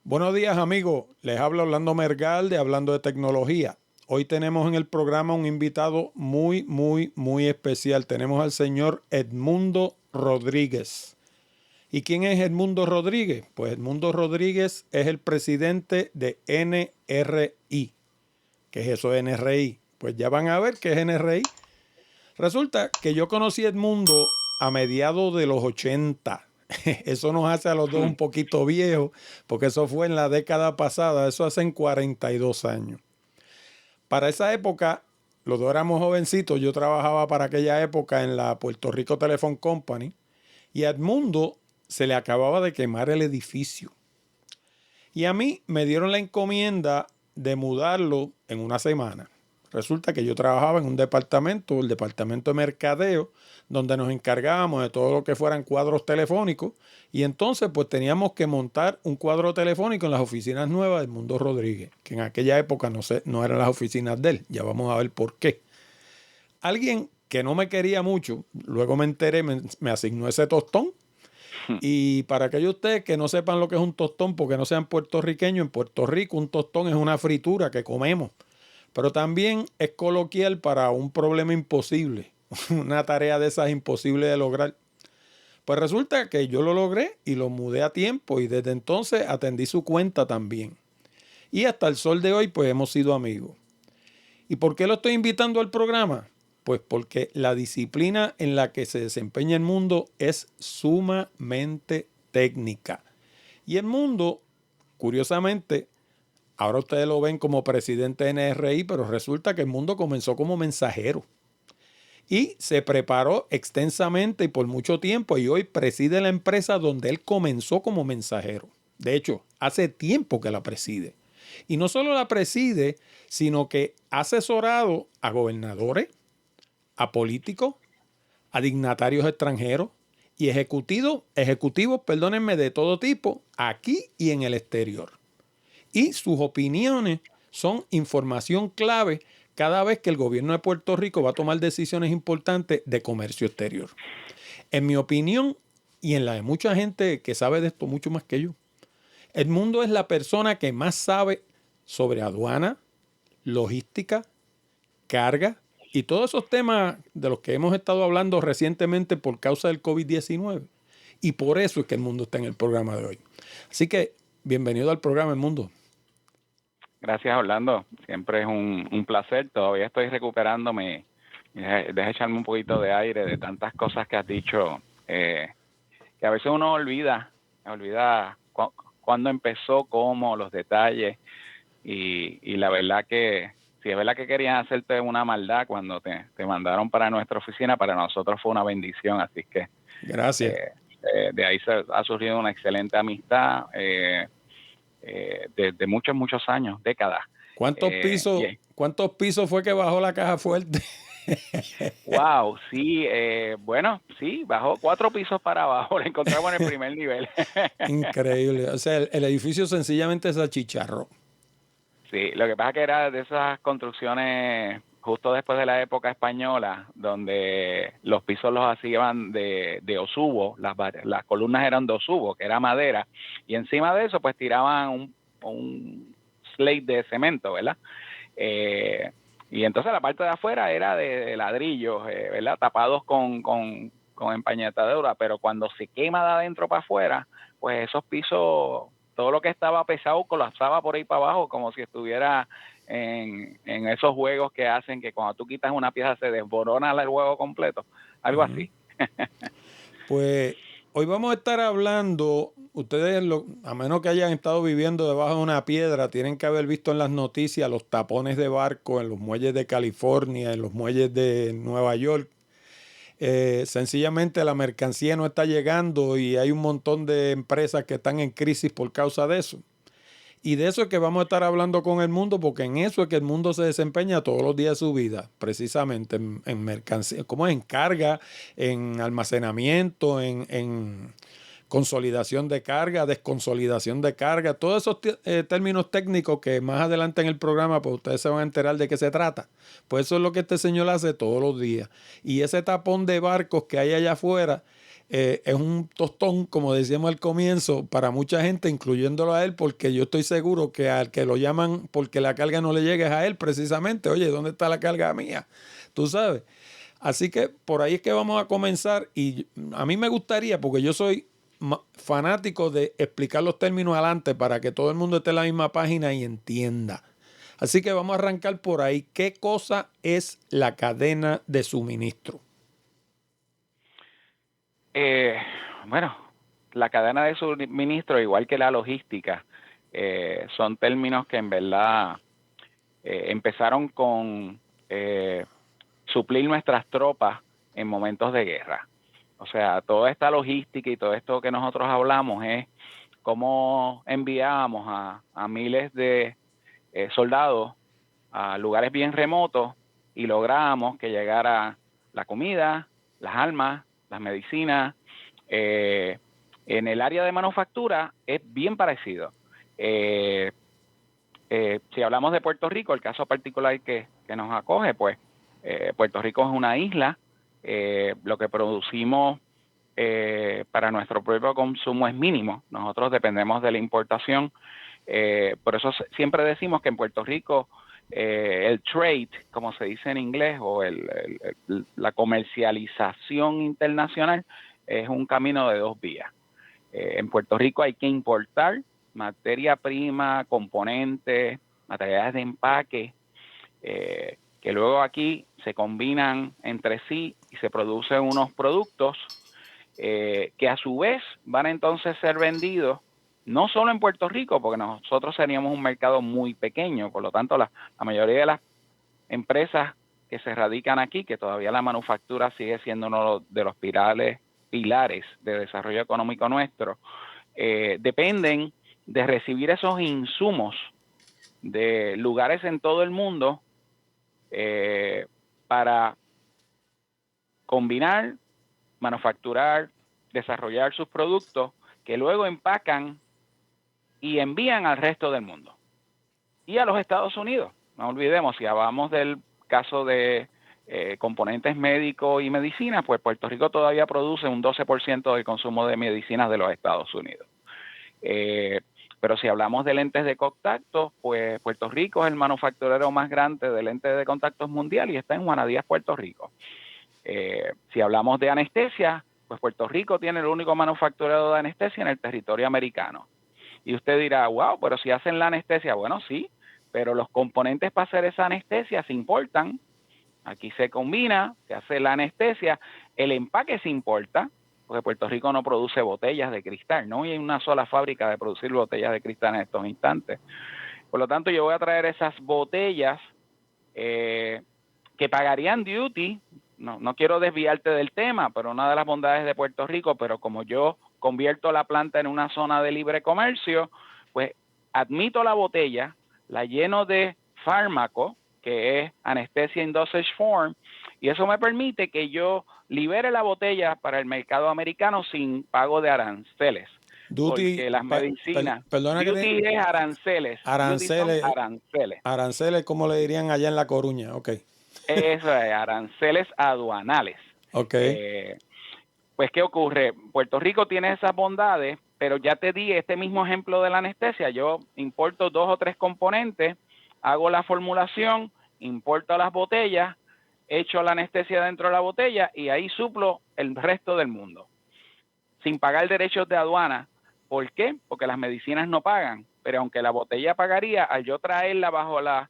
Buenos días amigos, les habla Orlando Mergal de Hablando de Tecnología. Hoy tenemos en el programa un invitado muy especial. Tenemos al señor Edmundo Rodríguez. ¿Y quién es Edmundo Rodríguez? Pues Edmundo Rodríguez es el presidente de NRI. ¿Qué es eso de NRI? Pues ya van a ver qué es NRI. Resulta que yo conocí a Edmundo a mediados de los 80. Eso nos hace a los dos un poquito viejos, porque eso fue en la década pasada, eso hace 42 años. Para esa época, los dos éramos jovencitos, yo trabajaba para aquella época en la Puerto Rico Telephone Company, y a Edmundo se le acababa de quemar el edificio. Y a mí me dieron la encomienda de mudarlo en una semana. Resulta que yo trabajaba en un departamento, el departamento de mercadeo, donde nos encargábamos de todo lo que fueran cuadros telefónicos, y entonces pues teníamos que montar un cuadro telefónico en las oficinas nuevas de Edmundo Rodríguez, que en aquella época no eran las oficinas de él. Ya vamos a ver por qué. Alguien que no me quería mucho, luego me enteré, me asignó ese tostón. Y para aquellos de ustedes que no sepan lo que es un tostón, porque no sean puertorriqueños, en Puerto Rico un tostón es una fritura que comemos. Pero también es coloquial para un problema imposible, una tarea de esas imposibles de lograr. Pues resulta que yo lo logré y lo mudé a tiempo y desde entonces atendí su cuenta también. Y hasta el sol de hoy pues hemos sido amigos. ¿Y por qué lo estoy invitando al programa? Pues porque la disciplina en la que se desempeña el mundo es sumamente técnica. Y el mundo, curiosamente, ahora ustedes lo ven como presidente de NRI, pero resulta que el mundo comenzó como mensajero. Y se preparó extensamente y por mucho tiempo y hoy preside la empresa donde él comenzó como mensajero. De hecho, hace tiempo que la preside. Y no solo la preside, sino que ha asesorado a gobernadores, a políticos, a dignatarios extranjeros y ejecutivos, perdónenme, de todo tipo, aquí y en el exterior. Y sus opiniones son información clave cada vez que el gobierno de Puerto Rico va a tomar decisiones importantes de comercio exterior. En mi opinión, y en la de mucha gente que sabe de esto mucho más que yo, Edmundo es la persona que más sabe sobre aduana, logística, carga y todos esos temas de los que hemos estado hablando recientemente por causa del COVID-19. Y por eso es que Edmundo está en el programa de hoy. Así que, bienvenido al programa, Edmundo. Gracias, Orlando. Siempre es un placer. Todavía estoy recuperándome. Deja echarme un poquito de aire de tantas cosas que has dicho, que a veces uno olvida cuándo empezó, cómo, los detalles. Y la verdad que, si es verdad que querían hacerte una maldad cuando te mandaron para nuestra oficina, para nosotros fue una bendición. Así que Gracias. de ahí ha surgido una excelente amistad. De muchos años, décadas. ¿Cuántos pisos fue que bajó la caja fuerte? Wow, sí, bueno, sí, bajó 4 pisos para abajo, lo encontramos en el primer nivel. Increíble. O sea, el edificio sencillamente se achicharró. Sí, lo que pasa que era de esas construcciones justo después de la época española, donde los pisos los hacían de osubo, las columnas eran de osubo, que era madera, y encima de eso pues tiraban un slate de cemento, ¿verdad? Y entonces la parte de afuera era de ladrillos, ¿verdad? Tapados con empañetadura, pero cuando se quema de adentro para afuera, pues esos pisos, todo lo que estaba pesado colapsaba por ahí para abajo, como si estuviera en esos juegos que hacen que cuando tú quitas una pieza se desborona el juego completo, algo así. Pues hoy vamos a estar hablando, a menos que hayan estado viviendo debajo de una piedra, tienen que haber visto en las noticias los tapones de barco en los muelles de California, en los muelles de Nueva York. Sencillamente la mercancía no está llegando y hay un montón de empresas que están en crisis por causa de eso. Y de eso es que vamos a estar hablando con el mundo, porque en eso es que el mundo se desempeña todos los días de su vida, precisamente en mercancía, como en carga, en almacenamiento, en consolidación de carga, desconsolidación de carga, todos esos términos técnicos que más adelante en el programa pues ustedes se van a enterar de qué se trata. Pues eso es lo que este señor hace todos los días. Y ese tapón de barcos que hay allá afuera es un tostón, como decíamos al comienzo, para mucha gente, incluyéndolo a él, porque yo estoy seguro que al que lo llaman porque la carga no le llega es a él precisamente. Oye, ¿dónde está la carga mía? Tú sabes. Así que por ahí es que vamos a comenzar y a mí me gustaría, porque yo soy fanático de explicar los términos adelante para que todo el mundo esté en la misma página y entienda. Así que vamos a arrancar por ahí. ¿Qué cosa es la cadena de suministro? Eh, bueno, la cadena de suministro, igual que la logística, son términos que en verdad empezaron con suplir nuestras tropas en momentos de guerra. O sea, toda esta logística y todo esto que nosotros hablamos es cómo enviábamos a miles de soldados a lugares bien remotos y logramos que llegara la comida, las armas, las medicinas. En el área de manufactura es bien parecido. Eh, si hablamos de Puerto Rico, el caso particular que nos acoge, pues Puerto Rico es una isla. Lo que producimos para nuestro propio consumo es mínimo. Nosotros dependemos de la importación. Por eso siempre decimos que en Puerto Rico el trade, como se dice en inglés, o la comercialización internacional es un camino de dos vías. En Puerto Rico hay que importar materia prima, componentes, materiales de empaque, que luego aquí se combinan entre sí y se producen unos productos que a su vez van a entonces ser vendidos no solo en Puerto Rico, porque nosotros seríamos un mercado muy pequeño, por lo tanto la mayoría de las empresas que se radican aquí, que todavía la manufactura sigue siendo uno de los pilares de desarrollo económico nuestro, dependen de recibir esos insumos de lugares en todo el mundo para combinar, manufacturar, desarrollar sus productos que luego empacan y envían al resto del mundo y a los Estados Unidos. No olvidemos, si hablamos del caso de componentes médicos y medicinas, pues Puerto Rico todavía produce un 12% del consumo de medicinas de los Estados Unidos. Pero si hablamos de lentes de contacto, pues Puerto Rico es el manufacturero más grande de lentes de contactos mundial y está en Juana Díaz, Puerto Rico. Si hablamos de anestesia, pues Puerto Rico tiene el único manufacturero de anestesia en el territorio americano. Y usted dirá, wow, pero si hacen la anestesia, bueno, sí, pero los componentes para hacer esa anestesia se importan. Aquí se combina, se hace la anestesia, el empaque se importa, porque Puerto Rico no produce botellas de cristal, no hay una sola fábrica de producir botellas de cristal en estos instantes. Por lo tanto, yo voy a traer esas botellas que pagarían duty. No quiero desviarte del tema, pero una de las bondades de Puerto Rico, pero como yo convierto la planta en una zona de libre comercio, pues admito la botella, la lleno de fármaco, que es anestesia in dosage form, y eso me permite que yo libere la botella para el mercado americano sin pago de aranceles. Duty, Porque las medicinas, perdona que duty es aranceles, duty son aranceles, aranceles. aranceles, como le dirían allá en La Coruña, ok. Eso es, aranceles aduanales. Ok. Pues, ¿qué ocurre? Puerto Rico tiene esas bondades, pero ya te di este mismo ejemplo de la anestesia. Yo importo 2 o 3 componentes, hago la formulación, importo las botellas, echo la anestesia dentro de la botella y ahí suplo el resto del mundo, sin pagar derechos de aduana. ¿Por qué? Porque las medicinas no pagan, pero aunque la botella pagaría, al yo traerla bajo la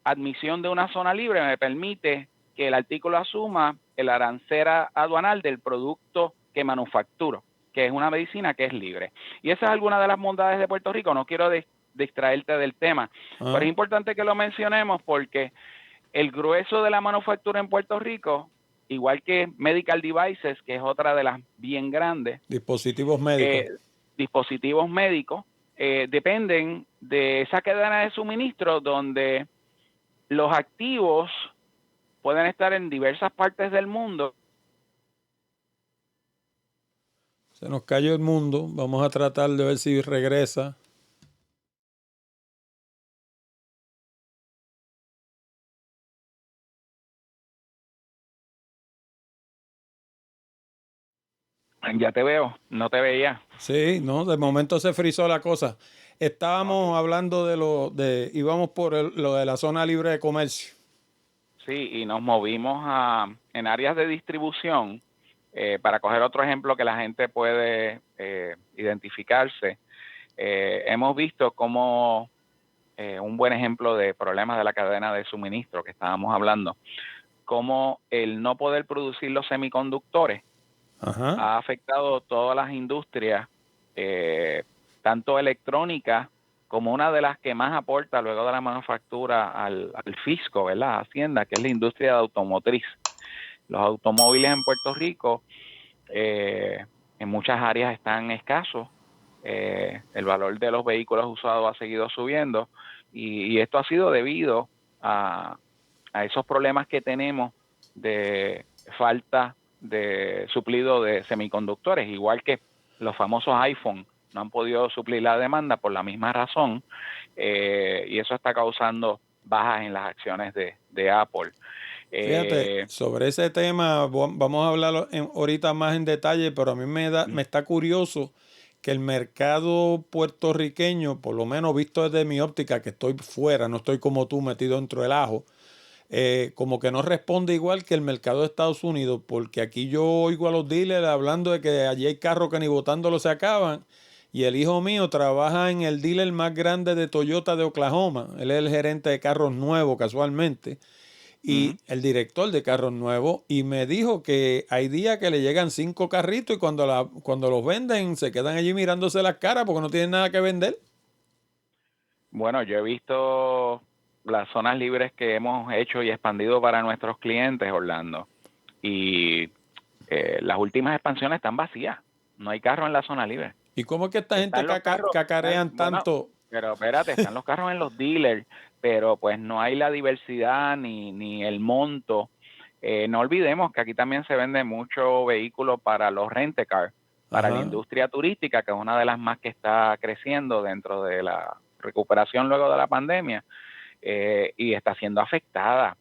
admisión de una zona libre me permite que el artículo asuma el arancel aduanal del producto que manufacturo, que es una medicina que es libre. Y esa es alguna de las bondades de Puerto Rico. No quiero distraerte del tema, pero es importante que lo mencionemos porque el grueso de la manufactura en Puerto Rico, igual que Medical Devices, que es otra de las bien grandes, dispositivos médicos. dispositivos médicos, dependen de esa cadena de suministro donde los activos pueden estar en diversas partes del mundo. Se nos cayó el mundo. Vamos a tratar de ver si regresa. Ya te veo, no te veía. Sí, no, de momento se frizó la cosa. Ok. Estábamos hablando íbamos por lo de la zona libre de comercio. Sí, y nos movimos en áreas de distribución, para coger otro ejemplo que la gente puede identificarse. Hemos visto como un buen ejemplo de problemas de la cadena de suministro que estábamos hablando, como el no poder producir los semiconductores Ajá. ha afectado todas las industrias, eh, tanto electrónica como una de las que más aporta luego de la manufactura al fisco, ¿verdad? Hacienda, que es la industria de automotriz. Los automóviles en Puerto Rico en muchas áreas están escasos. El valor de los vehículos usados ha seguido subiendo y esto ha sido debido a, a esos problemas que tenemos de falta de suplido de semiconductores, igual que los famosos iPhone no han podido suplir la demanda por la misma razón, y eso está causando bajas en las acciones de Apple. Fíjate, Eh, sobre ese tema vamos a hablar ahorita más en detalle, pero a mí me está curioso que el mercado puertorriqueño, por lo menos visto desde mi óptica, que estoy fuera, no estoy como tú metido dentro del ajo, como que no responde igual que el mercado de Estados Unidos, porque aquí yo oigo a los dealers hablando de que allí hay carros que ni botándolo se acaban, y el hijo mío trabaja en el dealer más grande de Toyota de Oklahoma, él es el gerente de carros nuevos casualmente, y el director de carros nuevos, y me dijo que hay días que le llegan 5 carritos y cuando los venden se quedan allí mirándose las caras porque no tienen nada que vender. Bueno, yo he visto las zonas libres que hemos hecho y expandido para nuestros clientes, Orlando, y las últimas expansiones están vacías. No hay carro en la zona libre. ¿Y cómo es que esta gente Están los carros, cacarean bueno, tanto? pero espérate, están los carros en los dealers, pero pues no hay la diversidad ni el monto. No olvidemos que aquí también se vende mucho vehículo para los rent-a-car, para la Ajá. industria turística, que es una de las más que está creciendo dentro de la recuperación luego de la pandemia, y está siendo afectada.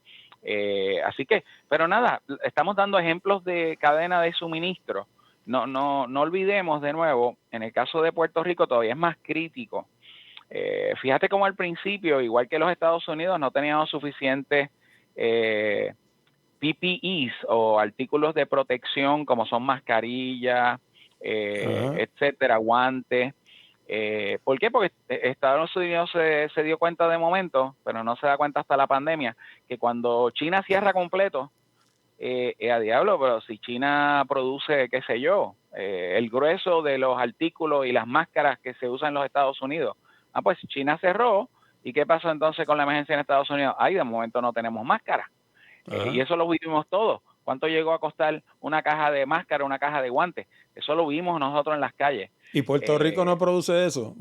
Así que, pero nada, estamos dando ejemplos de cadena de suministro. No olvidemos de nuevo, en el caso de Puerto Rico todavía es más crítico. Fíjate cómo al principio, igual que los Estados Unidos, no teníamos suficientes eh, PPEs o artículos de protección como son mascarillas, Ajá. etcétera, guantes. ¿Por qué? Porque Estados Unidos se dio cuenta de momento, pero no se da cuenta hasta la pandemia, que cuando China cierra completo, a diablo, pero si China produce, qué sé yo, el grueso de los artículos y las máscaras que se usan en los Estados Unidos, pues China cerró, ¿y qué pasó entonces con la emergencia en Estados Unidos? Ay, de momento no tenemos máscaras. Y Ajá. eso lo vimos todos. ¿Cuánto llegó a costar una caja de máscara, una caja de guantes? Eso lo vimos nosotros en las calles. ¿Y Puerto Rico no Eh, produce eso?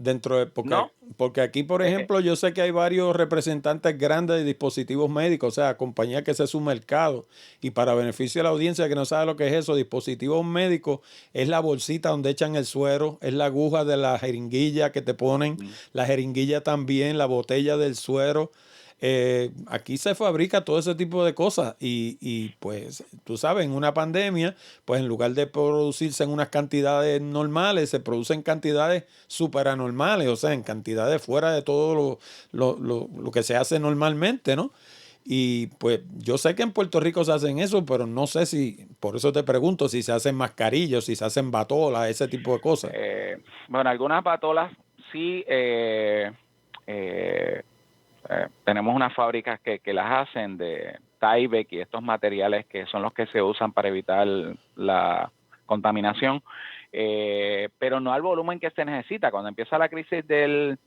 no, Porque aquí, por eh, ejemplo, yo sé que hay varios representantes grandes de dispositivos médicos, o sea, compañías que ese es su mercado. Y para beneficio de la audiencia que no sabe lo que es eso, dispositivos médicos es la bolsita donde echan el suero, es la aguja de la jeringuilla que te ponen, la jeringuilla también, la botella del suero. Aquí se fabrica todo ese tipo de cosas y pues tú sabes, en una pandemia, pues en lugar de producirse en unas cantidades normales, se producen cantidades super anormales, o sea, en cantidades fuera de todo lo que se hace normalmente, ¿no? Y pues yo sé que en Puerto Rico se hacen eso, pero no sé si, por eso te pregunto, si se hacen mascarillas, si se hacen batolas, ese tipo de cosas. eh, bueno, algunas patolas sí. Eh, Tenemos unas fábricas que las hacen de Tyvek y estos materiales que son los que se usan para evitar la contaminación, pero no al volumen que se necesita. Cuando empieza la crisis del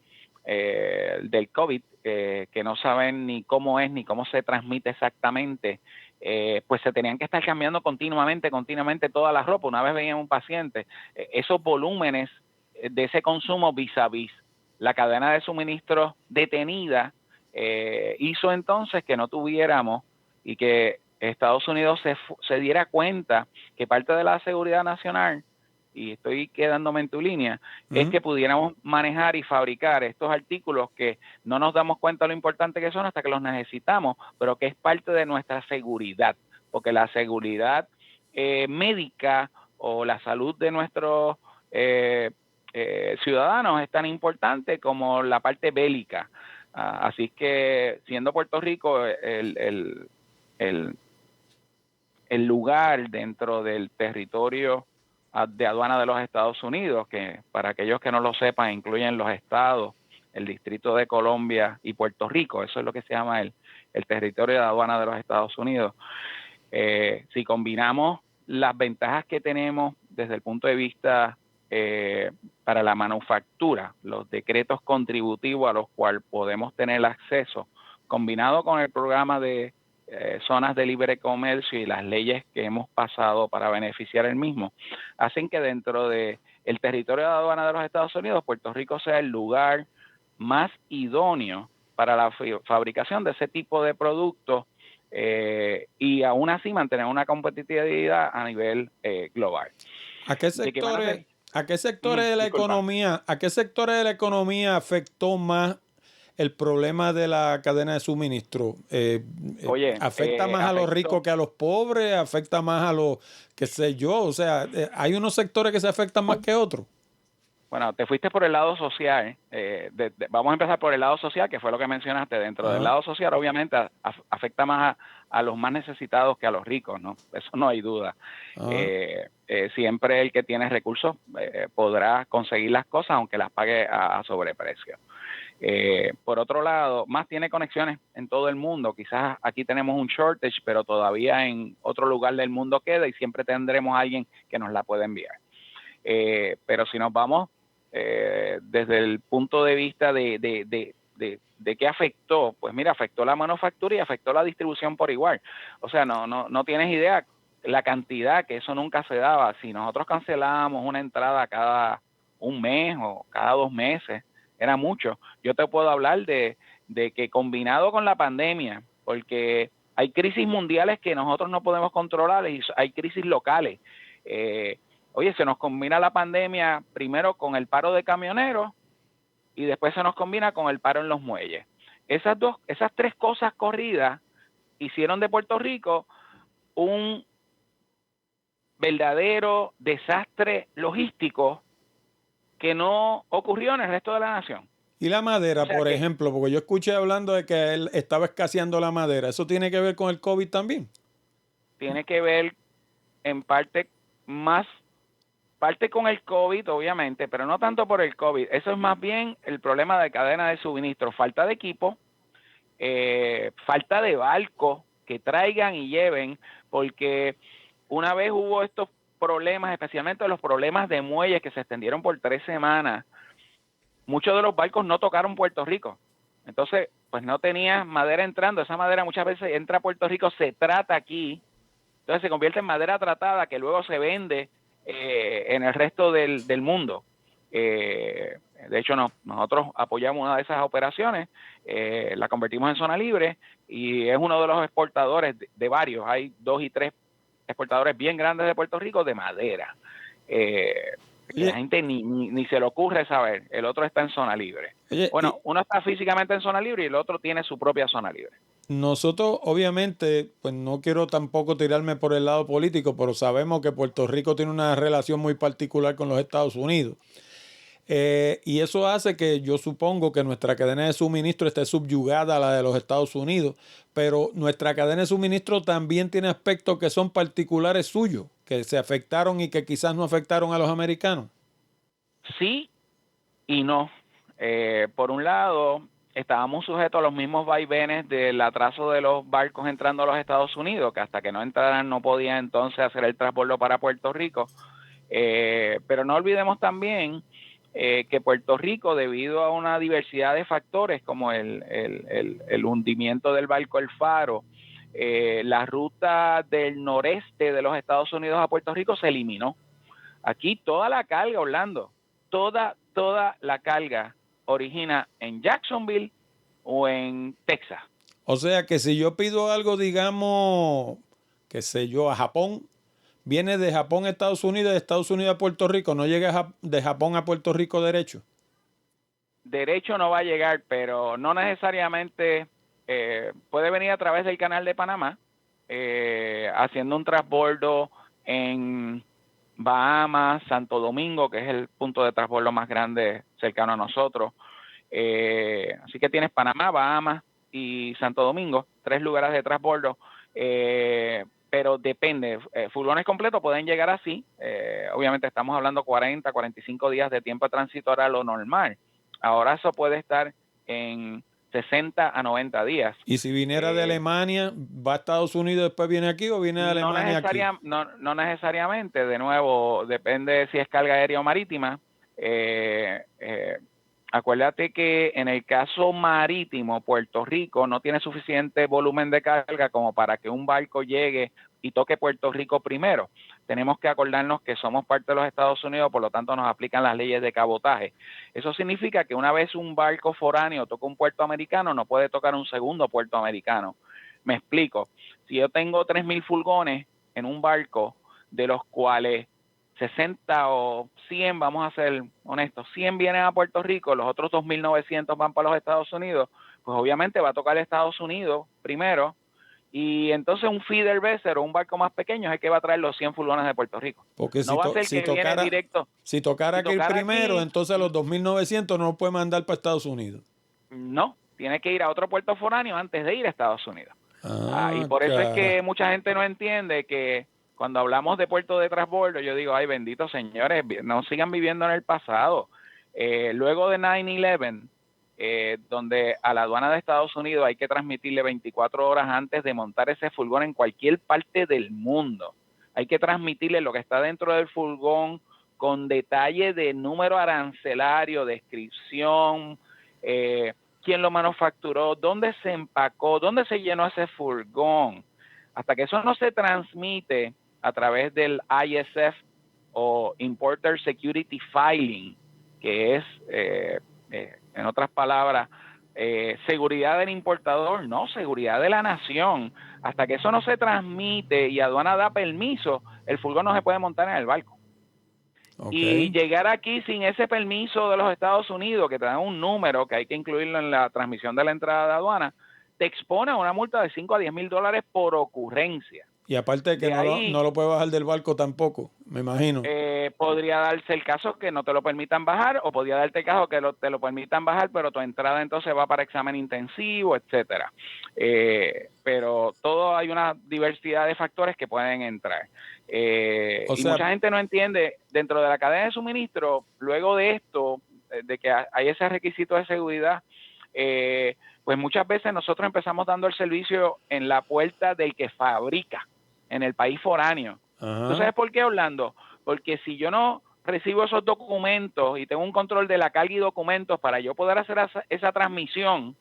COVID, que no saben ni cómo es ni cómo se transmite exactamente, pues se tenían que estar cambiando continuamente toda la ropa. Una vez veían un paciente, esos volúmenes de ese consumo vis a vis la cadena de suministro detenida, hizo entonces que no tuviéramos y que Estados Unidos se diera cuenta que parte de la seguridad nacional, y estoy quedándome en tu línea, es ¿Mm? que pudiéramos manejar y fabricar estos artículos que no nos damos cuenta de lo importante que son hasta que los necesitamos, pero que es parte de nuestra seguridad, porque la seguridad médica o la salud de nuestros ciudadanos es tan importante como la parte bélica. Así que siendo Puerto Rico el lugar dentro del territorio de aduana de los Estados Unidos, que para aquellos que no lo sepan incluyen los estados, el Distrito de Colombia y Puerto Rico, eso es lo que se llama el territorio de aduana de los Estados Unidos. Si combinamos las ventajas que tenemos desde el punto de vista para la manufactura, los decretos contributivos a los cuales podemos tener acceso, combinado con el programa de zonas de libre comercio y las leyes que hemos pasado para beneficiar el mismo, hacen que dentro de el territorio de aduana de los Estados Unidos, Puerto Rico sea el lugar más idóneo para la fabricación de ese tipo de productos y aún así mantener una competitividad a nivel global. ¿A qué sectores de la economía, a qué sectores de la economía afectó más el problema de la cadena de suministro? ¿Afecta más a los ricos que a los pobres? ¿Afecta más a los, qué sé yo? O sea, ¿hay unos sectores que se afectan más que otros? Bueno, te fuiste por el lado social. Vamos a empezar por el lado social, que fue lo que mencionaste. Dentro del lado social, obviamente, afecta más a los más necesitados que a los ricos, ¿no? Eso no hay duda. Siempre el que tiene recursos podrá conseguir las cosas, aunque las pague a sobreprecio. Por otro lado, más tiene conexiones en todo el mundo. Quizás aquí tenemos un shortage, pero todavía en otro lugar del mundo queda y siempre tendremos a alguien que nos la puede enviar. Pero si nos vamos desde el punto de vista de qué afectó, pues mira, afectó la manufactura y afectó la distribución por igual. O sea, no tienes idea la cantidad, que eso nunca se daba. Si nosotros cancelábamos una entrada cada un mes o cada 2 meses, era mucho. Yo te puedo hablar de que combinado con la pandemia, porque hay crisis mundiales que nosotros no podemos controlar y hay crisis locales. Oye, se nos combina la pandemia primero con el paro de camioneros y después se nos combina con el paro en los muelles. Esas 3 cosas corridas hicieron de Puerto Rico un verdadero desastre logístico que no ocurrió en el resto de la nación. Y la madera, por ejemplo, porque yo escuché hablando de que él estaba escaseando la madera. ¿Eso tiene que ver con el COVID también? Tiene que ver en parte con el COVID, obviamente, pero no tanto por el COVID. Eso es más bien el problema de cadena de suministro. Falta de equipo, falta de barcos que traigan y lleven, porque una vez hubo estos problemas, especialmente los problemas de muelles que se extendieron por 3 semanas, muchos de los barcos no tocaron Puerto Rico. Entonces, pues no tenía madera entrando. Esa madera muchas veces entra a Puerto Rico, se trata aquí, entonces se convierte en madera tratada que luego se vende en el resto del mundo. De hecho, nosotros apoyamos una de esas operaciones, la convertimos en zona libre y es uno de los exportadores de varios. Hay 2 y 3 exportadores bien grandes de Puerto Rico de madera. La gente ni se le ocurre saber. El otro está en zona libre. Uno está físicamente en zona libre y el otro tiene su propia zona libre. Nosotros, obviamente, pues no quiero tampoco tirarme por el lado político, pero sabemos que Puerto Rico tiene una relación muy particular con los Estados Unidos. Y eso hace que yo supongo que nuestra cadena de suministro esté subyugada a la de los Estados Unidos, pero nuestra cadena de suministro también tiene aspectos que son particulares suyos, que se afectaron y que quizás no afectaron a los americanos. Sí y no. Por un lado, estábamos sujetos a los mismos vaivenes del atraso de los barcos entrando a los Estados Unidos, que hasta que no entraran no podían entonces hacer el transbordo para Puerto Rico. Pero no olvidemos también que Puerto Rico, debido a una diversidad de factores como el hundimiento del barco El Faro, la ruta del noreste de los Estados Unidos a Puerto Rico se eliminó. Aquí toda la carga, Orlando, toda la carga origina en Jacksonville o en Texas. O sea que si yo pido algo, digamos, qué sé yo, a Japón, viene de Japón a Estados Unidos, de Estados Unidos a Puerto Rico, no llega de Japón a Puerto Rico derecho. Derecho no va a llegar, pero no necesariamente puede venir a través del canal de Panamá, haciendo un transbordo en Bahamas, Santo Domingo, que es el punto de transbordo más grande cercano a nosotros. Así que tienes Panamá, Bahamas y Santo Domingo, 3 lugares de transbordo. Pero depende, furgones completos pueden llegar así. Obviamente estamos hablando 40, 45 días de tiempo de tránsito era lo normal. Ahora eso puede estar en 60 a 90 días. Y si viniera de Alemania, ¿va a Estados Unidos y después viene aquí o viene de Alemania aquí? No necesariamente, de nuevo, depende si es carga aérea o marítima. Acuérdate que en el caso marítimo, Puerto Rico no tiene suficiente volumen de carga como para que un barco llegue y toque Puerto Rico primero. Tenemos que acordarnos que somos parte de los Estados Unidos, por lo tanto nos aplican las leyes de cabotaje. Eso significa que una vez un barco foráneo toca un puerto americano, no puede tocar un segundo puerto americano. Me explico. Si yo tengo 3,000 furgones en un barco, de los cuales 60 o 100, vamos a ser honestos, 100 vienen a Puerto Rico, los otros 2,900 van para los Estados Unidos, pues obviamente va a tocar Estados Unidos primero, y entonces un feeder vessel o un barco más pequeño es el que va a traer los 100 furgones de Puerto Rico. Porque No va a ser si que viene directo. si tocara aquí primero, entonces los 2,900 no los puede mandar para Estados Unidos. No, tiene que ir a otro puerto foráneo antes de ir a Estados Unidos. Y por eso es cara. que mucha gente no entiende que cuando hablamos de puerto de transbordo, yo digo, ay, benditos señores, no sigan viviendo en el pasado. Luego de 9/11, donde a la aduana de Estados Unidos hay que transmitirle 24 horas antes de montar ese furgón en cualquier parte del mundo. Hay que transmitirle lo que está dentro del furgón con detalle de número arancelario, descripción, quién lo manufacturó, dónde se empacó, dónde se llenó ese furgón. Hasta que eso no se transmite a través del ISF o Importer Security Filing, que es, en otras palabras, seguridad del importador, no, seguridad de la nación. Hasta que eso no se transmite y aduana da permiso, el furgón no se puede montar en el barco. Okay. Y llegar aquí sin ese permiso de los Estados Unidos, que te dan un número que hay que incluirlo en la transmisión de la entrada de aduana, te expone a una multa de 5 a 10 mil dólares por ocurrencia. Y aparte de que no lo puede bajar del barco tampoco, me imagino. Podría darse el caso que no te lo permitan bajar, o podría darte el caso que te lo permitan bajar, pero tu entrada entonces va para examen intensivo, etcétera. Pero todo hay una diversidad de factores que pueden entrar. Y mucha gente no entiende, dentro de la cadena de suministro, luego de esto, de que hay ese requisito de seguridad, pues muchas veces nosotros empezamos dando el servicio en la puerta del que fabrica, en el país foráneo. Ajá. ¿Tú sabes por qué, Orlando? Porque si yo no recibo esos documentos y tengo un control de la carga y documentos para yo poder hacer esa transmisión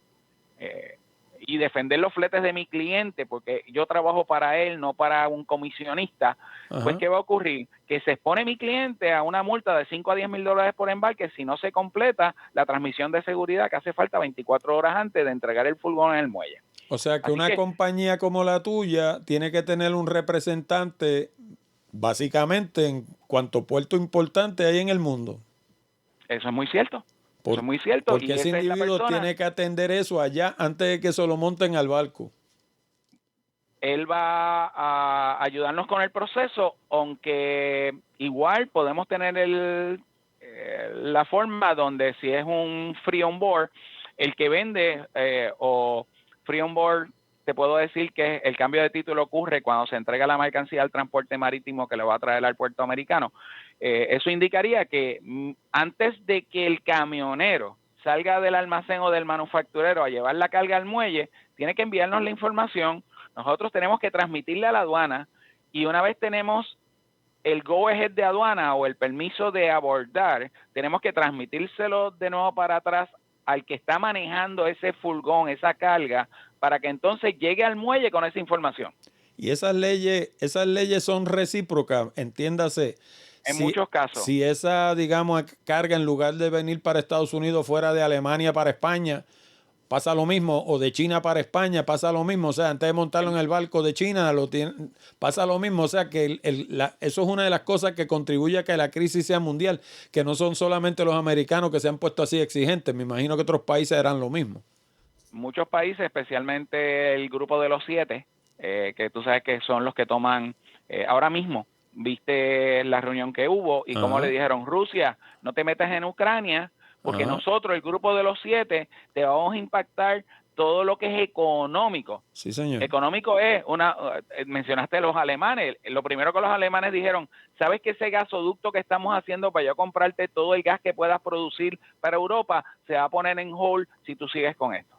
y defender los fletes de mi cliente, porque yo trabajo para él, no para un comisionista, ajá, pues ¿qué va a ocurrir? Que se expone mi cliente a una multa de 5 a 10 mil dólares por embarque si no se completa la transmisión de seguridad que hace falta 24 horas antes de entregar el furgón en el muelle. O sea que una compañía como la tuya tiene que tener un representante básicamente en cuanto puerto importante hay en el mundo. Eso es muy cierto. Eso es muy cierto. Porque ese individuo tiene que atender eso allá antes de que se lo monten al barco. Él va a ayudarnos con el proceso, aunque igual podemos tener la forma donde si es un free on board, el que vende o free on board, te puedo decir que el cambio de título ocurre cuando se entrega la mercancía al transporte marítimo que le va a traer al puerto americano. Eso indicaría que antes de que el camionero salga del almacén o del manufacturero a llevar la carga al muelle, tiene que enviarnos la información. Nosotros tenemos que transmitirle a la aduana y una vez tenemos el go ahead de aduana o el permiso de abordar, tenemos que transmitírselo de nuevo para atrás al que está manejando ese furgón, esa carga, para que entonces llegue al muelle con esa información. Y esas leyes son recíprocas, entiéndase. En muchos casos. Si esa, digamos, carga en lugar de venir para Estados Unidos fuera de Alemania para España, pasa lo mismo, o de China para España pasa lo mismo, o sea, antes de montarlo en el barco de China pasa lo mismo, o sea, que eso es una de las cosas que contribuye a que la crisis sea mundial, que no son solamente los americanos que se han puesto así exigentes, me imagino que otros países harán lo mismo. Muchos países, especialmente el grupo de los 7, que tú sabes que son los que toman ahora mismo viste la reunión que hubo y cómo le dijeron, Rusia, no te metas en Ucrania, porque nosotros, el grupo de los 7, te vamos a impactar todo lo que es económico. Sí, señor. Económico es mencionaste los alemanes. Lo primero que los alemanes dijeron, ¿sabes que ese gasoducto que estamos haciendo para yo comprarte todo el gas que puedas producir para Europa se va a poner en hold si tú sigues con esto?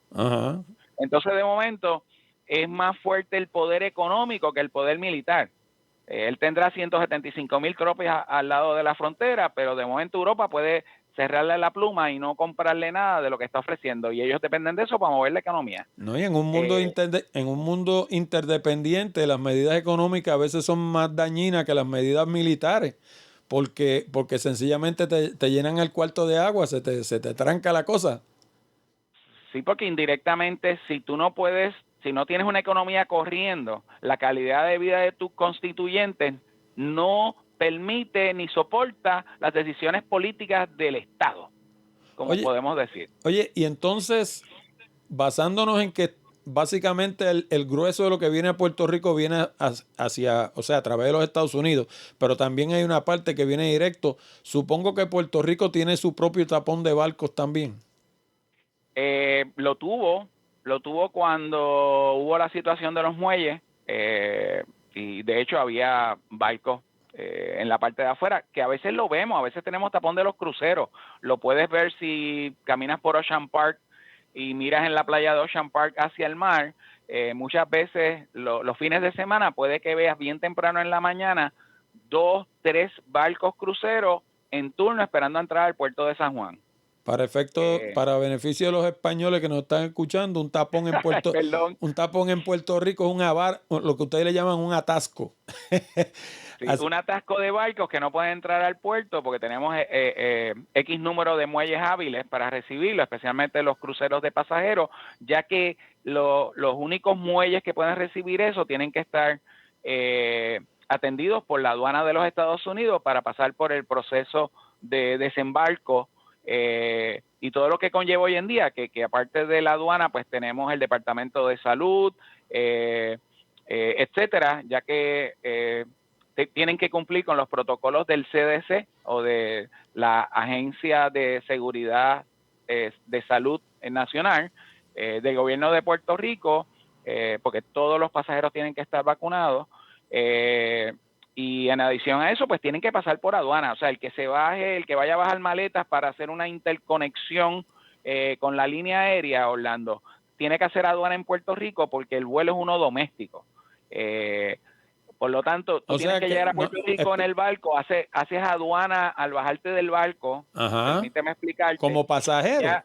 Entonces, de momento, es más fuerte el poder económico que el poder militar. Él tendrá 175,000 tropas al lado de la frontera, pero de momento Europa puede cerrarle la pluma y no comprarle nada de lo que está ofreciendo, y ellos dependen de eso para mover la economía. No, y en un mundo interdependiente, las medidas económicas a veces son más dañinas que las medidas militares, porque sencillamente te llenan el cuarto de agua, se te tranca la cosa. Sí, porque indirectamente, si no tienes una economía corriendo, la calidad de vida de tus constituyentes no permite ni soporta las decisiones políticas del Estado, como podemos decir. Oye, y entonces, basándonos en que básicamente el grueso de lo que viene a Puerto Rico viene hacia, o sea, a través de los Estados Unidos, pero también hay una parte que viene directo. Supongo que Puerto Rico tiene su propio tapón de barcos también. Lo tuvo cuando hubo la situación de los muelles, y de hecho había barcos en la parte de afuera, que a veces lo vemos, a veces tenemos tapón de los cruceros. Lo puedes ver si caminas por Ocean Park y miras en la playa de Ocean Park hacia el mar. Muchas veces los fines de semana puede que veas bien temprano en la mañana 2, 3 barcos cruceros en turno esperando a entrar al puerto de San Juan. Para beneficio de los españoles que nos están escuchando, un tapón en Puerto Rico es lo que ustedes le llaman un atasco. Sí, un atasco de barcos que no pueden entrar al puerto porque tenemos X número de muelles hábiles para recibirlo, especialmente los cruceros de pasajeros, ya que los únicos muelles que pueden recibir eso tienen que estar atendidos por la aduana de los Estados Unidos para pasar por el proceso de desembarco y todo lo que conlleva hoy en día, que aparte de la aduana, pues tenemos el Departamento de Salud, etcétera, ya que tienen que cumplir con los protocolos del CDC o de la Agencia de Seguridad de Salud Nacional del gobierno de Puerto Rico, porque todos los pasajeros tienen que estar vacunados. Y en adición a eso, pues tienen que pasar por aduana. O sea, el que vaya a bajar maletas para hacer una interconexión con la línea aérea, Orlando, tiene que hacer aduana en Puerto Rico porque el vuelo es uno doméstico. Por lo tanto, tú tienes que llegar a Puerto Rico en el barco, haces aduana al bajarte del barco. Permíteme explicarte. ¿Como pasajero?